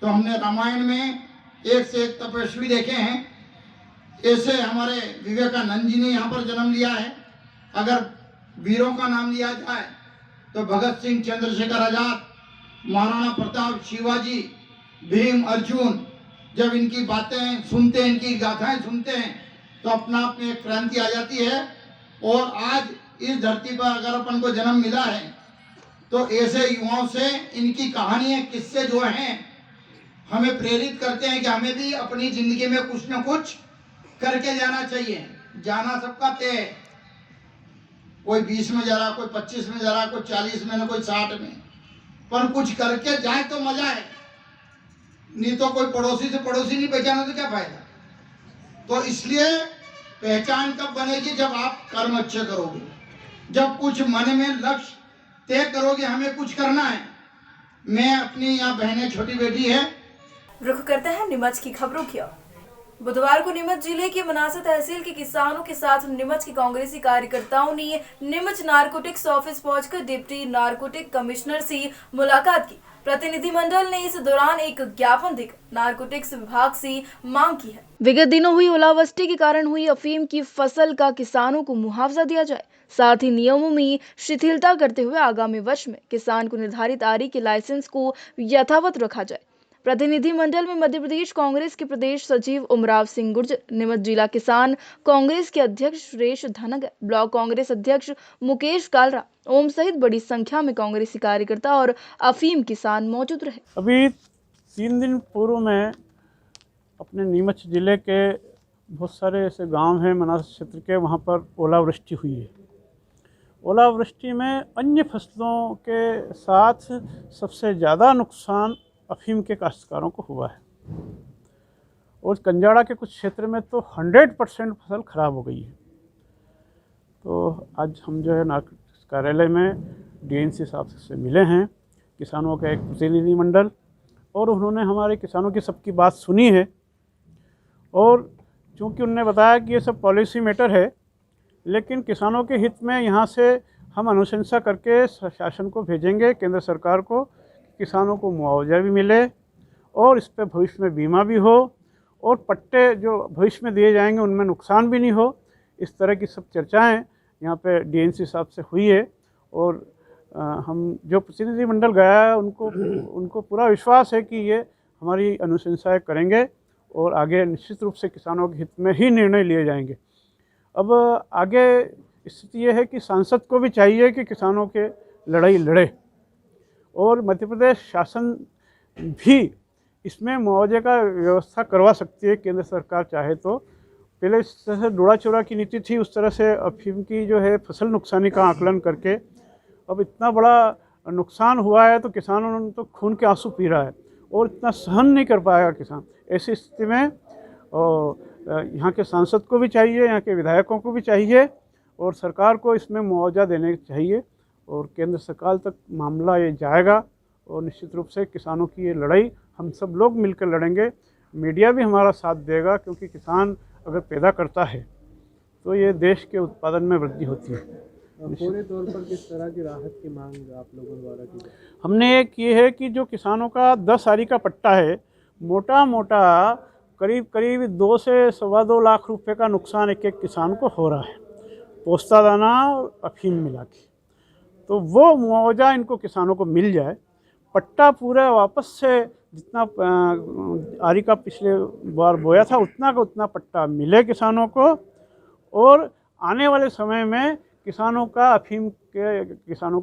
तो हमने रामायण में एक से एक तपस्वी देखे हैं, ऐसे हमारे विवेकानंद जी ने यहाँ पर जन्म लिया है। अगर वीरों का नाम लिया जाए तो भगत सिंह, चंद्रशेखर आजाद, महाराणा प्रताप, शिवाजी, भीम, अर्जुन, जब इनकी बातें सुनते हैं, इनकी गाथाएं सुनते हैं तो अपना आप में एक क्रांति आ जाती है। और आज इस धरती पर अगर अपन को जन्म मिला है तो ऐसे युवाओं से इनकी कहानियां, किस्से जो हैं हमें प्रेरित करते हैं कि हमें भी अपनी जिंदगी में कुछ न कुछ करके जाना चाहिए। जाना सबका तय है, कोई 20 में जा रहा, कोई 25 में जा रहा, कोई 40 में, कोई 60 में, पर कुछ करके जाए तो मजा है। नहीं तो कोई पड़ोसी से पड़ोसी नहीं पहचाना तो क्या फायदा। तो इसलिए पहचान कब बनेगी, जब आप कर्म अच्छे करोगे, जब कुछ मन में लक्ष्य तय करोगे हमें कुछ करना है। मैं अपनी यहाँ बहनें, छोटी बेटी है। रुख करते हैं नीमच की खबरों की ओर। बुधवार को नीमच जिले के मनासा तहसील के किसानों के साथ नीमच के कांग्रेसी कार्यकर्ताओं ने नीमच नारकोटिक्स ऑफिस पहुंचकर डिप्टी नारकोटिक कमिश्नर से मुलाकात की। प्रतिनिधिमंडल ने इस दौरान एक ज्ञापन देकर नारकोटिक्स विभाग से मांग की है। विगत दिनों हुई ओलावृष्टि के कारण हुई अफीम की फसल का किसानों को मुआवजा दिया जाए, साथ ही नियमों में शिथिलता करते हुए आगामी वर्ष में किसान को निर्धारित आरी के लाइसेंस को यथावत रखा जाए। प्रतिनिधिमंडल में मध्य प्रदेश कांग्रेस के प्रदेश सचिव उमराव सिंह गुर्जर, नीमच जिला किसान कांग्रेस के अध्यक्ष सुरेश धनगर, ब्लॉक कांग्रेस अध्यक्ष मुकेश कालरा, ओम सहित बड़ी संख्या में कांग्रेसी कार्यकर्ता और अफीम किसान मौजूद रहे। अभी 3 दिन पूर्व में अपने नीमच जिले के बहुत सारे ऐसे गांव हैं मनासा क्षेत्र के, वहां पर ओलावृष्टि हुई है। ओलावृष्टि में अन्य फसलों के साथ सबसे ज़्यादा नुकसान अफीम के काश्तकारों को हुआ है और कंजाड़ा के कुछ क्षेत्र में तो 100% फसल खराब हो गई है। तो आज हम जो है नारकोटिक्स कार्यालय में डीएनसी साहब से मिले हैं, किसानों का एक प्रतिनिधिमंडल, और उन्होंने हमारे किसानों की सबकी बात सुनी है। और चूँकि उन्होंने बताया कि ये सब पॉलिसी मैटर है, लेकिन किसानों के हित में यहाँ से हम अनुशंसा करके शासन को भेजेंगे, केंद्र सरकार को, किसानों को मुआवजा भी मिले और इस पर भविष्य में बीमा भी हो और पट्टे जो भविष्य में दिए जाएंगे उनमें नुकसान भी नहीं हो। इस तरह की सब चर्चाएं यहाँ पे डीएनसी साहब से हुई है। और हम जो प्रतिनिधिमंडल गया है उनको पूरा विश्वास है कि ये हमारी अनुशंसाएं करेंगे और आगे निश्चित रूप से किसानों के हित में ही निर्णय लिए जाएंगे। अब आगे स्थिति ये है कि सांसद को भी चाहिए कि किसानों के लड़ाई लड़े और मध्य प्रदेश शासन भी इसमें मुआवजे का व्यवस्था करवा सकती है, केंद्र सरकार चाहे तो। पहले इस तरह से डोड़ा चोरा की नीति थी, उस तरह से अफीम की जो है फसल नुकसानी का आकलन करके अब इतना बड़ा नुकसान हुआ है तो किसानों तो खून के आंसू पी रहा है और इतना सहन नहीं कर पाएगा किसान। ऐसी स्थिति में यहाँ के सांसद को भी चाहिए, यहाँ के विधायकों को भी चाहिए और सरकार को इसमें मुआवजा देने चाहिए और केंद्र सरकार तक मामला ये जाएगा और निश्चित रूप से किसानों की ये लड़ाई हम सब लोग मिलकर लड़ेंगे। मीडिया भी हमारा साथ देगा क्योंकि किसान अगर पैदा करता है तो ये देश के उत्पादन में वृद्धि होती है। पूरे तौर पर किस तरह की राहत की मांग आप लोगों द्वारा की? हमने एक ये है कि जो किसानों का 10 आरी का पट्टा है, मोटा मोटा करीब करीब 2 से सवा 2 लाख रुपए का नुकसान एक एक किसान को हो रहा है, पोस्ता दाना और अफीम मिला के। तो वो मुआवजा इनको किसानों को मिल जाए, पट्टा पूरा वापस से जितना आरी का पिछले बार बोया था उतना का उतना पट्टा मिले किसानों को और आने वाले समय में किसानों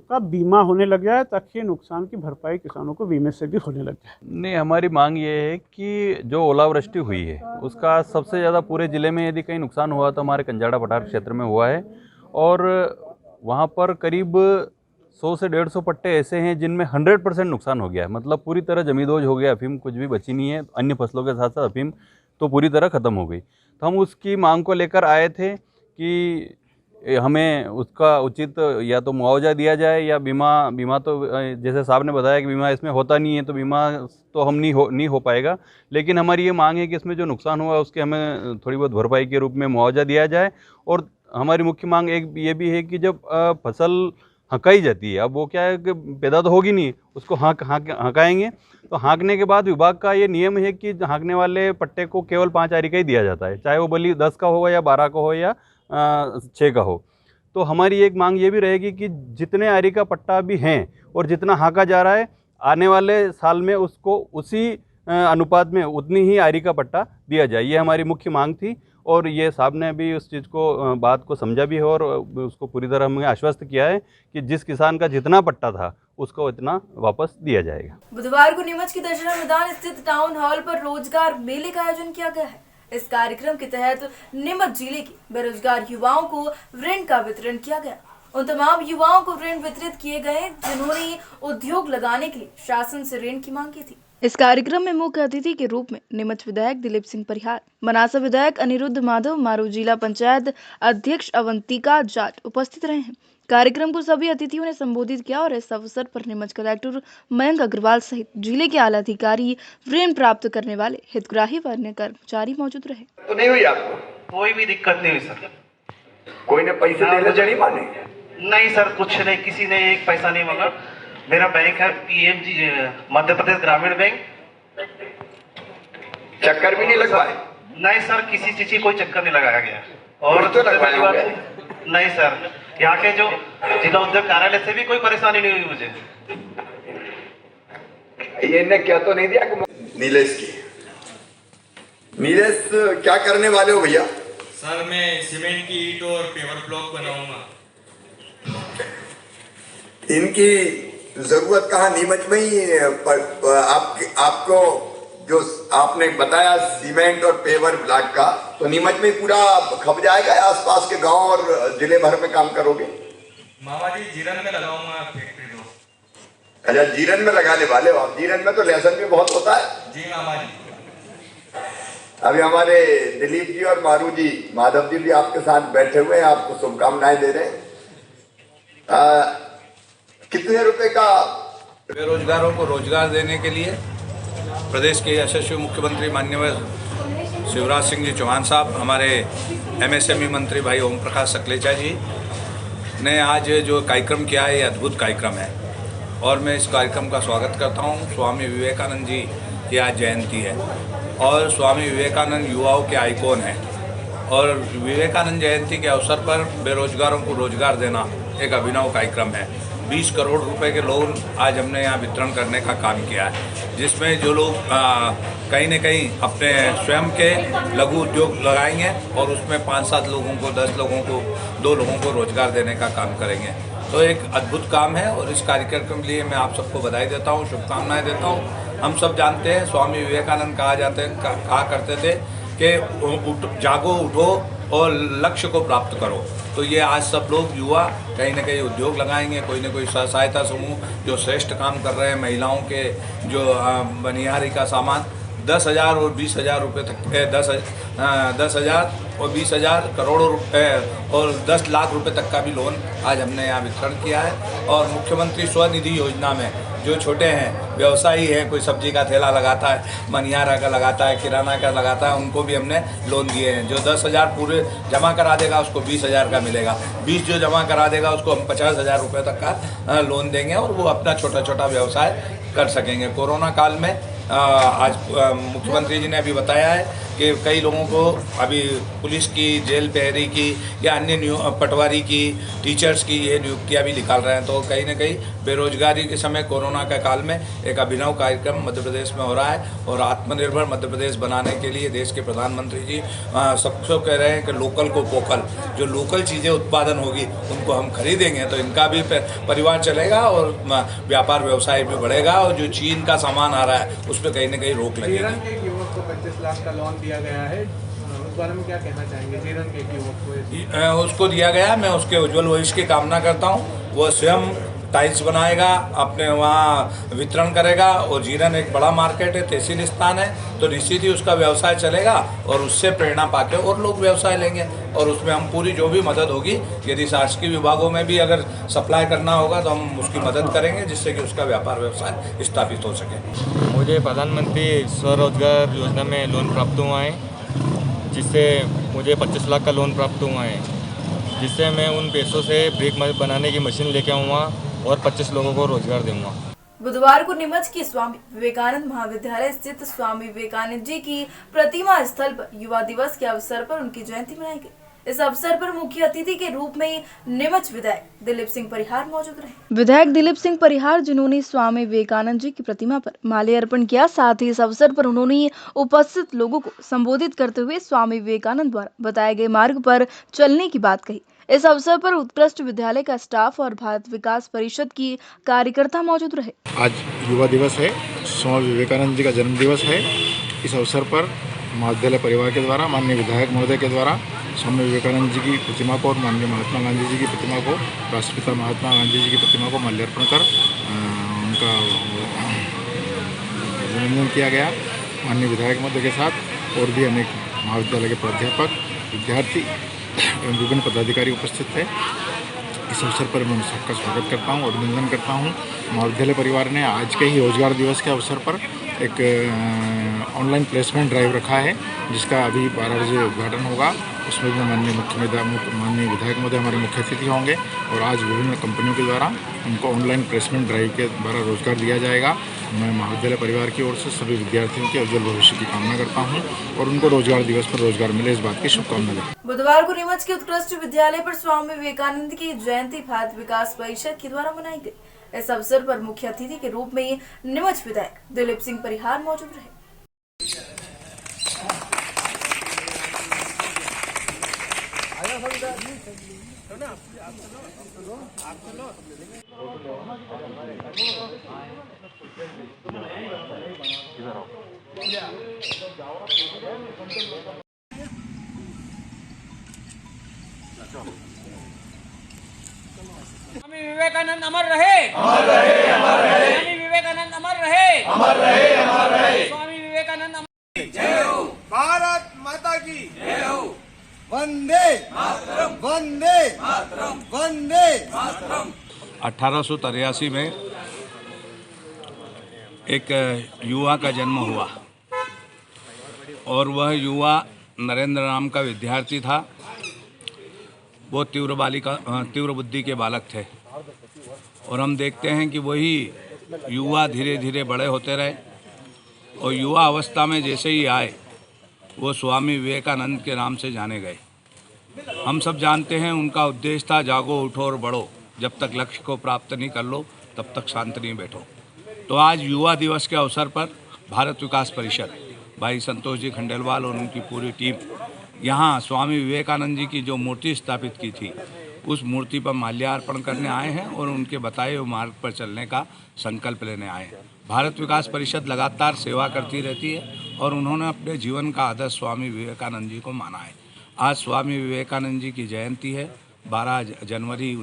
का बीमा होने लग जाए ताकि नुकसान की भरपाई किसानों को बीमे से भी होने लग जाए। नहीं, हमारी मांग ये है कि जो ओलावृष्टि हुई है उसका सबसे ज़्यादा पूरे ज़िले में यदि कहीं नुकसान हुआ तो हमारे कंजाड़ा पठार क्षेत्र में हुआ है और वहाँ पर करीब 100 से 150 पट्टे ऐसे हैं जिनमें 100% नुकसान हो गया है, मतलब पूरी तरह जमींदोज हो गया, अफीम कुछ भी बची नहीं है, अन्य फसलों के साथ साथ अफीम तो पूरी तरह ख़त्म हो गई। तो हम उसकी मांग को लेकर आए थे कि हमें उसका उचित या तो मुआवजा दिया जाए या बीमा तो जैसे साहब ने बताया कि बीमा इसमें होता नहीं है तो बीमा तो हम नहीं हो पाएगा, लेकिन हमारी ये मांग है कि इसमें जो नुकसान हुआ उसके हमें थोड़ी बहुत भरपाई के रूप में मुआवजा दिया जाए। और हमारी मुख्य मांग एक ये भी है कि जब फसल हँकाई जाती है, अब वो क्या है कि पैदा तो होगी नहीं, उसको हँकाएंगे तो हाँकने के बाद विभाग का ये नियम है कि हाँकने वाले पट्टे को केवल 5 आरी का ही दिया जाता है, चाहे वो भली 10 का हो या 12 का हो या 6 का हो। तो हमारी एक मांग ये भी रहेगी कि जितने आरी का पट्टा भी हैं और जितना हाँका जा रहा है आने वाले साल में उसको उसी अनुपात में उतनी ही आरी का पट्टा दिया जाए, ये हमारी मुख्य मांग थी। और ये साहब ने भी उस चीज़ को बात को समझा भी है और उसको पूरी तरह हमें आश्वस्त किया है कि जिस किसान का जितना पट्टा था उसको इतना वापस दिया जाएगा। बुधवार को नीमच के दशहरा मैदान स्थित टाउन हॉल पर रोजगार मेले का आयोजन किया गया है। इस कार्यक्रम के तहत नीमच जिले के बेरोजगार युवाओं को ऋण का वितरण किया गया। उन तमाम युवाओं को ऋण वितरित किए गए जिन्होंने उद्योग लगाने के लिए शासन से ऋण की मांग की थी। इस कार्यक्रम में मुख्य अतिथि के रूप में नीमच विधायक दिलीप सिंह परिहार, मनासा विधायक अनिरुद्ध माधव, मारू जिला पंचायत अध्यक्ष अवंतिका जाट उपस्थित रहे हैं। कार्यक्रम को सभी अतिथियों ने संबोधित किया और इस अवसर पर नीमच कलेक्टर मयंक अग्रवाल सहित जिले के आला अधिकारी, ऋण प्राप्त करने वाले हितग्राही व अन्य कर्मचारी मौजूद रहे। तो नहीं हुई आपको कोई भी दिक्कत नहीं हुई सर? कोई ने पैसे देने जड़ी माने? नहीं सर, कुछ नहीं, किसी ने एक पैसा नहीं मांगा। मेरा बैंक है PMG मध्य प्रदेश ग्रामीण बैंक। चक्कर भी नहीं लगवाए? नहीं सर, किसी चीज की कोई चक्कर नहीं लगाया गया। और तो नहीं सर, यहाँ के जो जिला उद्योग कार्यालय से भी कोई परेशानी नहीं हुई मुझे। ये ने क्या तो नहीं दिया? नीलेश की। नीलेश क्या करने वाले हो भैया? सर मैं सीमेंट की ईंट और पेवर ब्लॉक बनाऊंगा। इनकी जरूरत कहाँ? नीमच में ही आपको जो आपने बताया सीमेंट और पेवर ब्लॉक का, तो नीमच में पूरा खप जाएगा या आसपास के गांव और जिले भर में काम करोगे? मामा जी जीरन में लगाऊंगा फैक्ट्री दो। अच्छा, जीरन में लगाने वाले हो आप? जीरन में तो लहसुन भी बहुत होता है। जी मामा जी। अभी हमारे दिलीप जी और मारू जी, माधव जी भी आपके साथ बैठे हुए हैं, आपको शुभकामनाएं दे रहे हैं। कितने रुपए का? बेरोजगारों को रोजगार देने के लिए प्रदेश के यशस्वी मुख्यमंत्री माननीय शिवराज सिंह जी चौहान साहब, हमारे MSME मंत्री भाई ओम प्रकाश सकलेचा जी ने आज जो कार्यक्रम किया है, ये अद्भुत कार्यक्रम है और मैं इस कार्यक्रम का स्वागत करता हूँ। स्वामी विवेकानंद जी की आज जयंती है और स्वामी विवेकानंद युवाओं के आइकॉन हैं और विवेकानंद जयंती के अवसर पर बेरोजगारों को रोजगार देना एक अभिनव कार्यक्रम है। 20 करोड़ रुपए के लोन आज हमने यहाँ वितरण करने का काम किया है, जिसमें जो लोग कहीं न कहीं अपने स्वयं के लघु उद्योग लगाएंगे और उसमें 5-7 लोगों को, 10 लोगों को, 2 लोगों को रोजगार देने का काम करेंगे। तो एक अद्भुत काम है और इस कार्यक्रम के लिए मैं आप सबको बधाई देता हूँ, शुभकामनाएं देता हूँ। हम सब जानते हैं स्वामी विवेकानंद कहा करते थे कि जागो, उठो और लक्ष्य को प्राप्त करो। तो ये आज सब लोग युवा कहीं ना कहीं उद्योग लगाएंगे, कोई ना कोई स्व सहायता समूह जो श्रेष्ठ काम कर रहे हैं, महिलाओं के जो बनिहारी का सामान 10,000 और 20,000 रुपये तक 10,000 और 20,000 करोड़ों रुपए और 10 लाख रुपए तक का भी लोन आज हमने यहाँ वितरण किया है। और मुख्यमंत्री स्वनिधि योजना में जो छोटे हैं, व्यवसायी हैं, कोई सब्जी का ठेला लगाता है, मनिहारा का लगाता है, किराना का लगाता है, उनको भी हमने लोन दिए हैं। जो 10,000 पूरे जमा करा देगा उसको 20,000 का मिलेगा, 20 जो जमा करा देगा उसको हम 50,000 रुपये तक का लोन देंगे और वो अपना छोटा छोटा व्यवसाय कर सकेंगे। कोरोना काल में आज मुख्यमंत्री जी ने अभी बताया है कि कई लोगों को अभी पुलिस की, जेल प्रहरी की या अन्य पटवारी की, टीचर्स की ये नियुक्तियाँ भी निकाल रहे हैं। तो कहीं ना कहीं बेरोजगारी के समय कोरोना के काल में एक अभिनव कार्यक्रम मध्य प्रदेश में हो रहा है और आत्मनिर्भर मध्य प्रदेश बनाने के लिए देश के प्रधानमंत्री जी सबको कह रहे हैं कि लोकल को वोकल, जो लोकल चीज़ें उत्पादन होगी उनको हम खरीदेंगे तो इनका भी परिवार चलेगा और व्यापार व्यवसाय भी बढ़ेगा और जो चीन का सामान आ रहा है उस पर कहीं ना कहीं रोक लगेगी। युवक को 25 लाख का लोन दिया गया है, उस बारे में क्या कहना चाहेंगे? जीरन के युवक को उसको दिया गया, मैं उसके उज्जवल भविष्य की कामना करता हूँ। वो स्वयं टाइल्स बनाएगा, अपने वहाँ वितरण करेगा और जीरन एक बड़ा मार्केट है, तहसील स्थान है, तो निश्चित ही उसका व्यवसाय चलेगा और उससे प्रेरणा पाके और लोग व्यवसाय लेंगे और उसमें हम पूरी जो भी मदद होगी, यदि शासकीय विभागों में भी अगर सप्लाई करना होगा तो हम उसकी मदद करेंगे जिससे कि उसका व्यापार व्यवसाय स्थापित हो सके। मुझे प्रधानमंत्री स्वरोजगार योजना में लोन प्राप्त हुआ है, जिससे मुझे 25 लाख का लोन प्राप्त हुआ है, जिससे मैं उन पैसों से ब्रेक बनाने की मशीन लेके आऊँगा और 25 लोगों को रोजगार दूंगा। बुधवार को नीमच की स्वामी विवेकानंद महाविद्यालय स्थित स्वामी विवेकानंद जी की प्रतिमा स्थल पर युवा दिवस के अवसर पर उनकी जयंती मनाई गई। इस अवसर पर मुख्य अतिथि के रूप में नीमच विधायक दिलीप सिंह परिहार मौजूद रहे। विधायक दिलीप सिंह परिहार जिन्होंने स्वामी विवेकानंद जी की प्रतिमा पर माल्यार्पण किया, साथ ही इस अवसर पर उन्होंने उपस्थित लोगों को संबोधित करते हुए स्वामी विवेकानंद द्वारा बताए गए मार्ग पर चलने की बात कही। इस अवसर पर उत्कृष्ट विद्यालय का स्टाफ और भारत विकास परिषद की कार्यकर्ता मौजूद रहे। आज युवा दिवस है, स्वामी विवेकानंद जी का जन्म दिवस है। इस अवसर पर महाविद्यालय परिवार के द्वारा माननीय विधायक महोदय के द्वारा स्वामी विवेकानंद जी की प्रतिमा को और माननीय महात्मा गांधी जी की प्रतिमा को, राष्ट्रपिता महात्मा गांधी जी की प्रतिमा को माल्यार्पण कर उनका अभिनंदन किया गया। माननीय विधायक महोदय के साथ और भी अनेक महाविद्यालय के प्राध्यापक, विद्यार्थी एवं विभिन्न पदाधिकारी उपस्थित थे। इस अवसर पर मैं सबका स्वागत करता हूं, अभिनंदन करता हूं। महाविद्यालय परिवार ने आज के ही रोजगार दिवस के अवसर पर एक ऑनलाइन प्लेसमेंट ड्राइव रखा है, जिसका अभी 12 बजे उद्घाटन होगा। उसमें भी माननीय विधायक महोदय हमारे मुख्य अतिथि होंगे और आज विभिन्न कंपनियों के द्वारा उनको ऑनलाइन प्लेसमेंट ड्राइव के द्वारा रोजगार दिया जाएगा। मैं महाविद्यालय परिवार की ओर से सभी विद्यार्थियों के उज्जवल भविष्य की कामना करता हूं और उनको रोजगार दिवस पर रोजगार मिले, इस बात की शुभकामना देता हूं। बुधवार को नीमच के उत्कृष्ट विद्यालय पर स्वामी विवेकानंद की जयंती भारत विकास परिषद के द्वारा मनाई गई। इस अवसर पर मुख्य अतिथि के रूप में नीमच विधायक दिलीप सिंह परिहार मौजूद रहे। स्वामी विवेकानंद अमर रहे, अमर रहे, अमर रहे। स्वामी विवेकानंद अमर रहे, अमर रहे, अमर रहे। स्वामी विवेकानंद अमर। जय हो भारत माता की, जय हो। वंदे मातरम, वंदे मातरम, वंदे मातरम। 1883 में एक युवा का जन्म हुआ और वह युवा नरेंद्र नाम का विद्यार्थी था। वो तीव्र बुद्धि के बालक थे और हम देखते हैं कि वही युवा धीरे धीरे बड़े होते रहे और युवा अवस्था में जैसे ही आए वो स्वामी विवेकानंद के नाम से जाने गए। हम सब जानते हैं उनका उद्देश्य था जागो, उठो और बढ़ो। जब तक लक्ष्य को प्राप्त नहीं कर लो तब तक शांत नहीं बैठो। तो आज युवा दिवस के अवसर पर भारत विकास परिषद भाई संतोष जी खंडेलवाल और उनकी पूरी टीम यहाँ स्वामी विवेकानंद जी की जो मूर्ति स्थापित की थी उस मूर्ति पर माल्यार्पण करने आए हैं और उनके बताए हुए मार्ग पर चलने का संकल्प लेने आए हैं। भारत विकास परिषद लगातार सेवा करती रहती है और उन्होंने अपने जीवन का आदर्श स्वामी विवेकानंद जी को माना है। आज स्वामी विवेकानंद जी की जयंती है। 12 जनवरी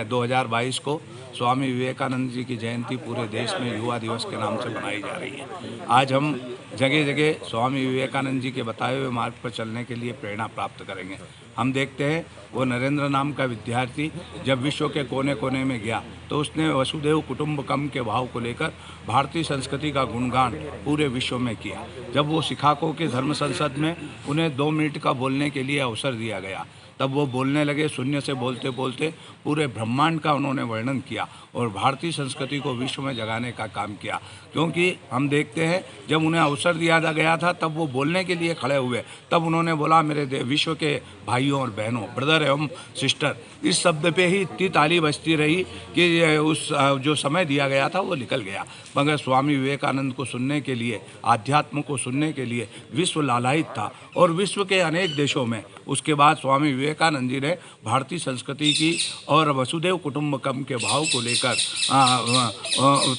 2022 को स्वामी विवेकानंद जी की जयंती पूरे देश में युवा दिवस के नाम से मनाई जा रही है। आज हम जगह जगह स्वामी विवेकानंद जी के बताए हुए मार्ग पर चलने के लिए प्रेरणा प्राप्त करेंगे। हम देखते हैं वो नरेंद्र नाम का विद्यार्थी जब विश्व के कोने कोने में गया तो उसने वसुधैव कुटुंबकम के भाव को लेकर भारतीय संस्कृति का गुणगान पूरे विश्व में किया। जब वो शिकागो के धर्म संसद में उन्हें 2 मिनट का बोलने के लिए अवसर दिया गया तब वो बोलने लगे। शून्य से बोलते बोलते पूरे ब्रह्मांड का उन्होंने वर्णन किया और भारतीय संस्कृति को विश्व में जगाने का काम किया। क्योंकि हम देखते हैं जब उन्हें अवसर दिया गया था तब वो बोलने के लिए खड़े हुए, तब उन्होंने बोला मेरे विश्व के भाइयों और बहनों, ब्रदर एवं सिस्टर। इस शब्द पे ही इतनी ताली बजती रही कि उस जो समय दिया गया था वो निकल गया। मगर स्वामी विवेकानंद को सुनने के लिए, आध्यात्म को सुनने के लिए विश्व लालायित था और विश्व के अनेक देशों में उसके बाद स्वामी विवेकानंद जी ने भारतीय संस्कृति की और वसुधैव कुटुंबकम के भाव को लेकर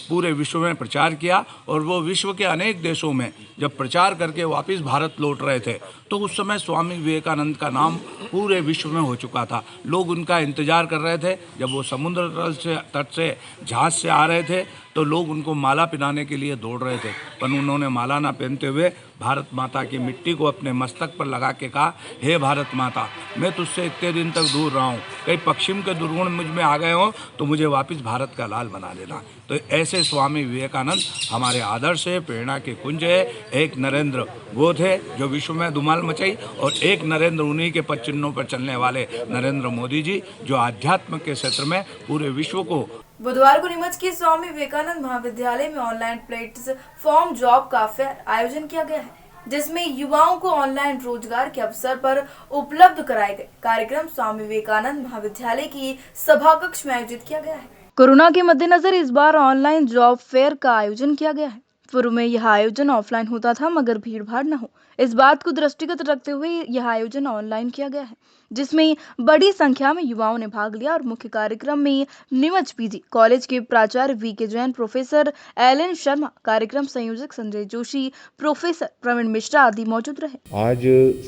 पूरे विश्व में प्रचार किया। और वो विश्व के अनेक देशों में जब प्रचार करके वापस भारत लौट रहे थे तो उस समय स्वामी विवेकानंद का नाम पूरे विश्व में हो चुका था। लोग उनका इंतजार कर रहे थे। जब वो समुद्र तट से जहाज से आ रहे थे तो लोग उनको माला पहनाने के लिए दौड़ रहे थे, पर उन्होंने माला ना पहनते हुए भारत माता की मिट्टी को अपने मस्तक पर लगा के कहा, हे भारत माता, मैं तुझसे इतने दिन तक दूर रहा हूँ, कहीं पश्चिम के दुर्गुण मुझ में आ गए हो तो मुझे वापस भारत का लाल बना देना। तो ऐसे स्वामी विवेकानंद हमारे आदर्श है, प्रेरणा के कुंज है। एक नरेंद्र वो थे जो विश्व में धुमाल मचाई और एक नरेंद्र उन्हीं के पद चिन्हों पर चलने वाले नरेंद्र मोदी जी जो आध्यात्म के क्षेत्र में पूरे विश्व को। बुधवार को नीमच के स्वामी विवेकानंद महाविद्यालय में ऑनलाइन प्लेटफॉर्म जॉब का फेयर आयोजन किया गया है, जिसमें युवाओं को ऑनलाइन रोजगार के अवसर पर उपलब्ध कराए गए। कार्यक्रम स्वामी विवेकानंद महाविद्यालय की सभा कक्ष में आयोजित किया गया है। कोरोना के मद्देनजर इस बार ऑनलाइन जॉब फेयर का आयोजन किया गया है। पूर्व में यह आयोजन ऑफलाइन होता था मगर भीड़ भाड़ न हो, इस बात को दृष्टिगत रखते हुए यह आयोजन ऑनलाइन किया गया है, जिसमें बड़ी संख्या में युवाओं ने भाग लिया। और मुख्य कार्यक्रम में नीमच पीजी कॉलेज के प्राचार्य VK. Jain, professor LN. Sharma, कार्यक्रम संयोजक संजय जोशी, प्रोफेसर प्रवीण मिश्रा आदि मौजूद रहे। आज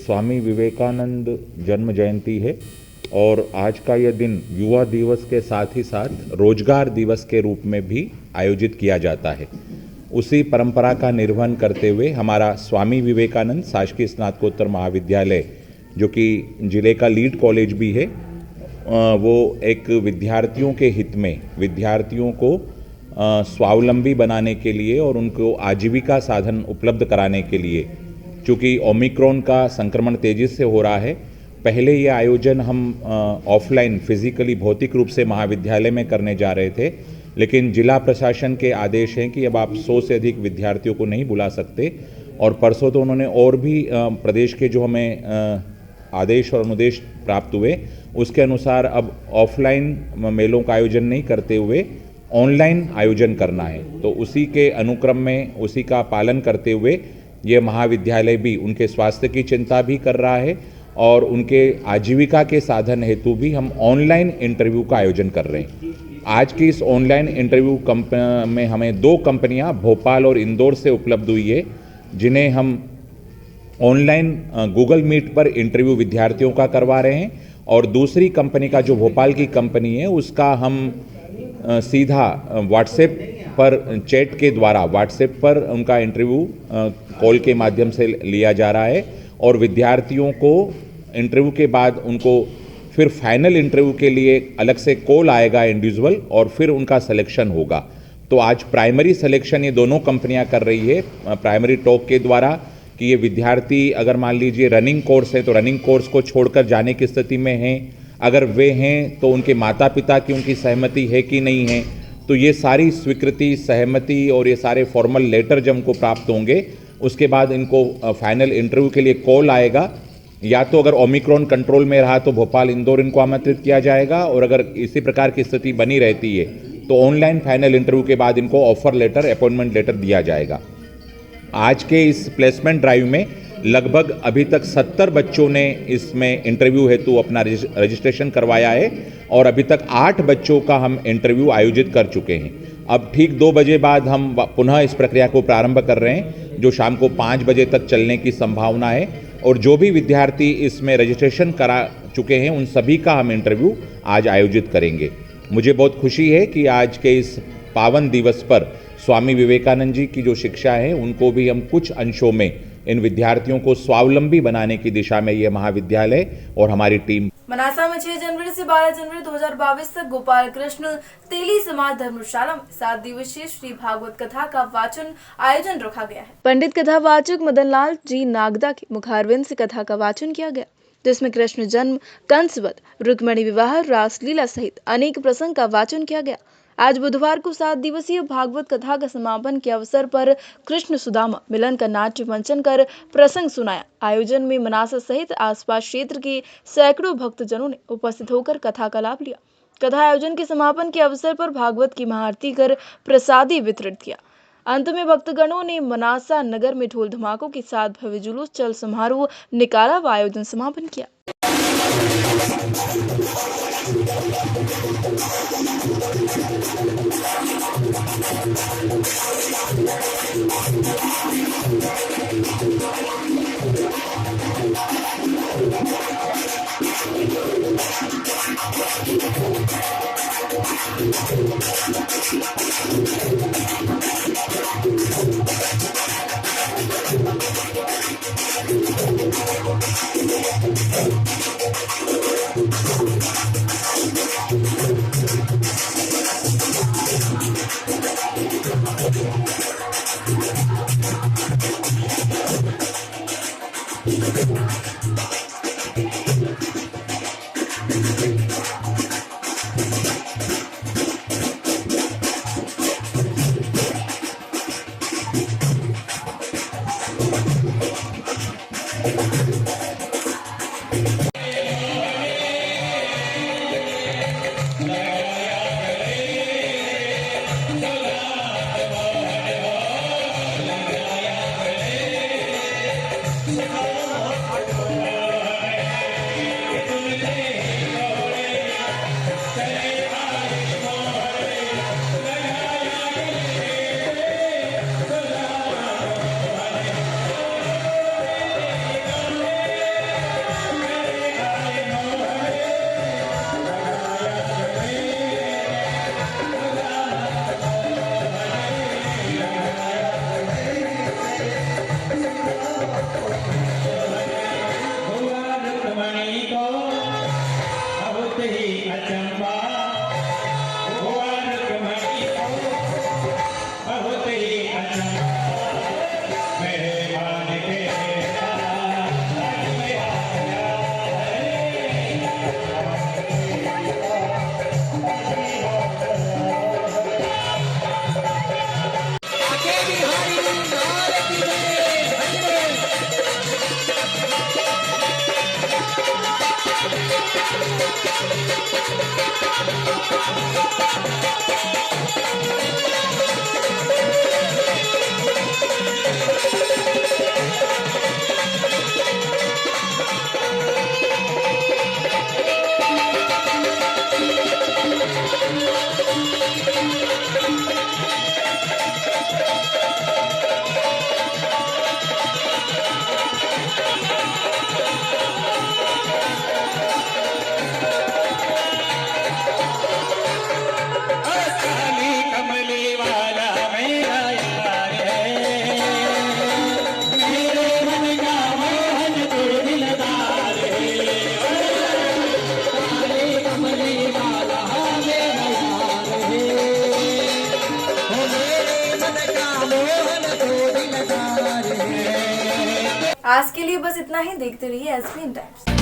स्वामी विवेकानंद जन्म जयंती है और आज का यह दिन युवा दिवस के साथ ही साथ रोजगार दिवस के रूप में भी आयोजित किया जाता है। उसी परंपरा का निर्वहन करते हुए हमारा स्वामी विवेकानंद शासकीय स्नातकोत्तर महाविद्यालय, जो कि जिले का लीड कॉलेज भी है, वो एक विद्यार्थियों के हित में विद्यार्थियों को स्वावलंबी बनाने के लिए और उनको आजीविका साधन उपलब्ध कराने के लिए, चूँकि ओमिक्रॉन का संक्रमण तेज़ी से हो रहा है, पहले ये आयोजन हम ऑफलाइन फिजिकली भौतिक रूप से महाविद्यालय में करने जा रहे थे, लेकिन जिला प्रशासन के आदेश हैं कि अब आप 100 से अधिक विद्यार्थियों को नहीं बुला सकते। और परसों तो उन्होंने और भी प्रदेश के जो हमें आदेश और अनुदेश प्राप्त हुए उसके अनुसार अब ऑफलाइन मेलों का आयोजन नहीं करते हुए ऑनलाइन आयोजन करना है। तो उसी के अनुक्रम में उसी का पालन करते हुए ये महाविद्यालय भी उनके स्वास्थ्य की चिंता भी कर रहा है और उनके आजीविका के साधन हेतु भी हम ऑनलाइन इंटरव्यू का आयोजन कर रहे हैं। आज की इस ऑनलाइन इंटरव्यू में हमें 2 कंपनियां भोपाल और इंदौर से उपलब्ध हुई है, जिन्हें हम ऑनलाइन गूगल मीट पर इंटरव्यू विद्यार्थियों का करवा रहे हैं। और दूसरी कंपनी का जो भोपाल की कंपनी है उसका हम सीधा व्हाट्सएप पर चैट के द्वारा व्हाट्सएप पर उनका इंटरव्यू कॉल के माध्यम से लिया जा रहा है और विद्यार्थियों को इंटरव्यू के बाद उनको फिर फाइनल इंटरव्यू के लिए अलग से कॉल आएगा इंडिविजुअल और फिर उनका सिलेक्शन होगा। तो आज प्राइमरी सिलेक्शन ये दोनों कंपनियां कर रही है प्राइमरी टॉक के द्वारा कि ये विद्यार्थी अगर मान लीजिए रनिंग कोर्स है तो रनिंग कोर्स को छोड़कर जाने की स्थिति में हैं, अगर वे हैं तो उनके माता पिता की उनकी सहमति है कि नहीं है। तो ये सारी स्वीकृति, सहमति और ये सारे फॉर्मल लेटर जब उनको प्राप्त होंगे उसके बाद इनको फाइनल इंटरव्यू के लिए कॉल आएगा या तो अगर ओमिक्रॉन कंट्रोल में रहा तो भोपाल इंदौर इनको आमंत्रित किया जाएगा, और अगर इसी प्रकार की स्थिति बनी रहती है तो ऑनलाइन फाइनल इंटरव्यू के बाद इनको ऑफर लेटर, अपॉइंटमेंट लेटर दिया जाएगा। आज के इस प्लेसमेंट ड्राइव में लगभग अभी तक 70 बच्चों ने इसमें इंटरव्यू हेतु अपना रजिस्ट्रेशन करवाया है, और अभी तक 8 बच्चों का हम इंटरव्यू आयोजित कर चुके हैं। अब ठीक 2 बजे बाद हम पुनः इस प्रक्रिया को प्रारंभ कर रहे हैं, जो शाम को 5 बजे तक चलने की संभावना है, और जो भी विद्यार्थी इसमें रजिस्ट्रेशन करा चुके हैं उन सभी का हम इंटरव्यू आज आयोजित करेंगे। मुझे बहुत खुशी है कि आज के इस पावन दिवस पर स्वामी विवेकानंद जी की जो शिक्षा है उनको भी हम कुछ अंशों में इन विद्यार्थियों को स्वावलंबी बनाने की दिशा में ये महाविद्यालय और हमारी टीम। मनासा में 6 जनवरी से 12 जनवरी 2022 तक गोपाल कृष्ण तेली समाज धर्मशाला में 7 दिवसीय श्री भागवत कथा का वाचन आयोजन रखा गया है। पंडित कथावाचक मदन लाल जी नागदा के मुखारविंद से कथा का वाचन किया गया, जिसमें कृष्ण जन्म, कंसवध, रुक्मिणी विवाह, रासलीला सहित अनेक प्रसंग का वाचन किया गया। आज बुधवार को 7 दिवसीय भागवत कथा का समापन के अवसर पर कृष्ण सुदामा मिलन का नाट्य मंचन कर प्रसंग सुनाया। आयोजन में मनासा सहित आसपास क्षेत्र के सैकड़ों भक्तजनों ने उपस्थित होकर कथा का लाभ लिया। कथा आयोजन के समापन के अवसर पर भागवत की महाआरती कर प्रसादी वितरित किया। अंत में भक्तगणों ने मनासा नगर में ढोल धमाकों के साथ भव्य जुलूस चल समारोह निकाला व आयोजन समापन किया। आज के लिए बस इतना ही। देखते रहिए एसपीएन टाइम्स।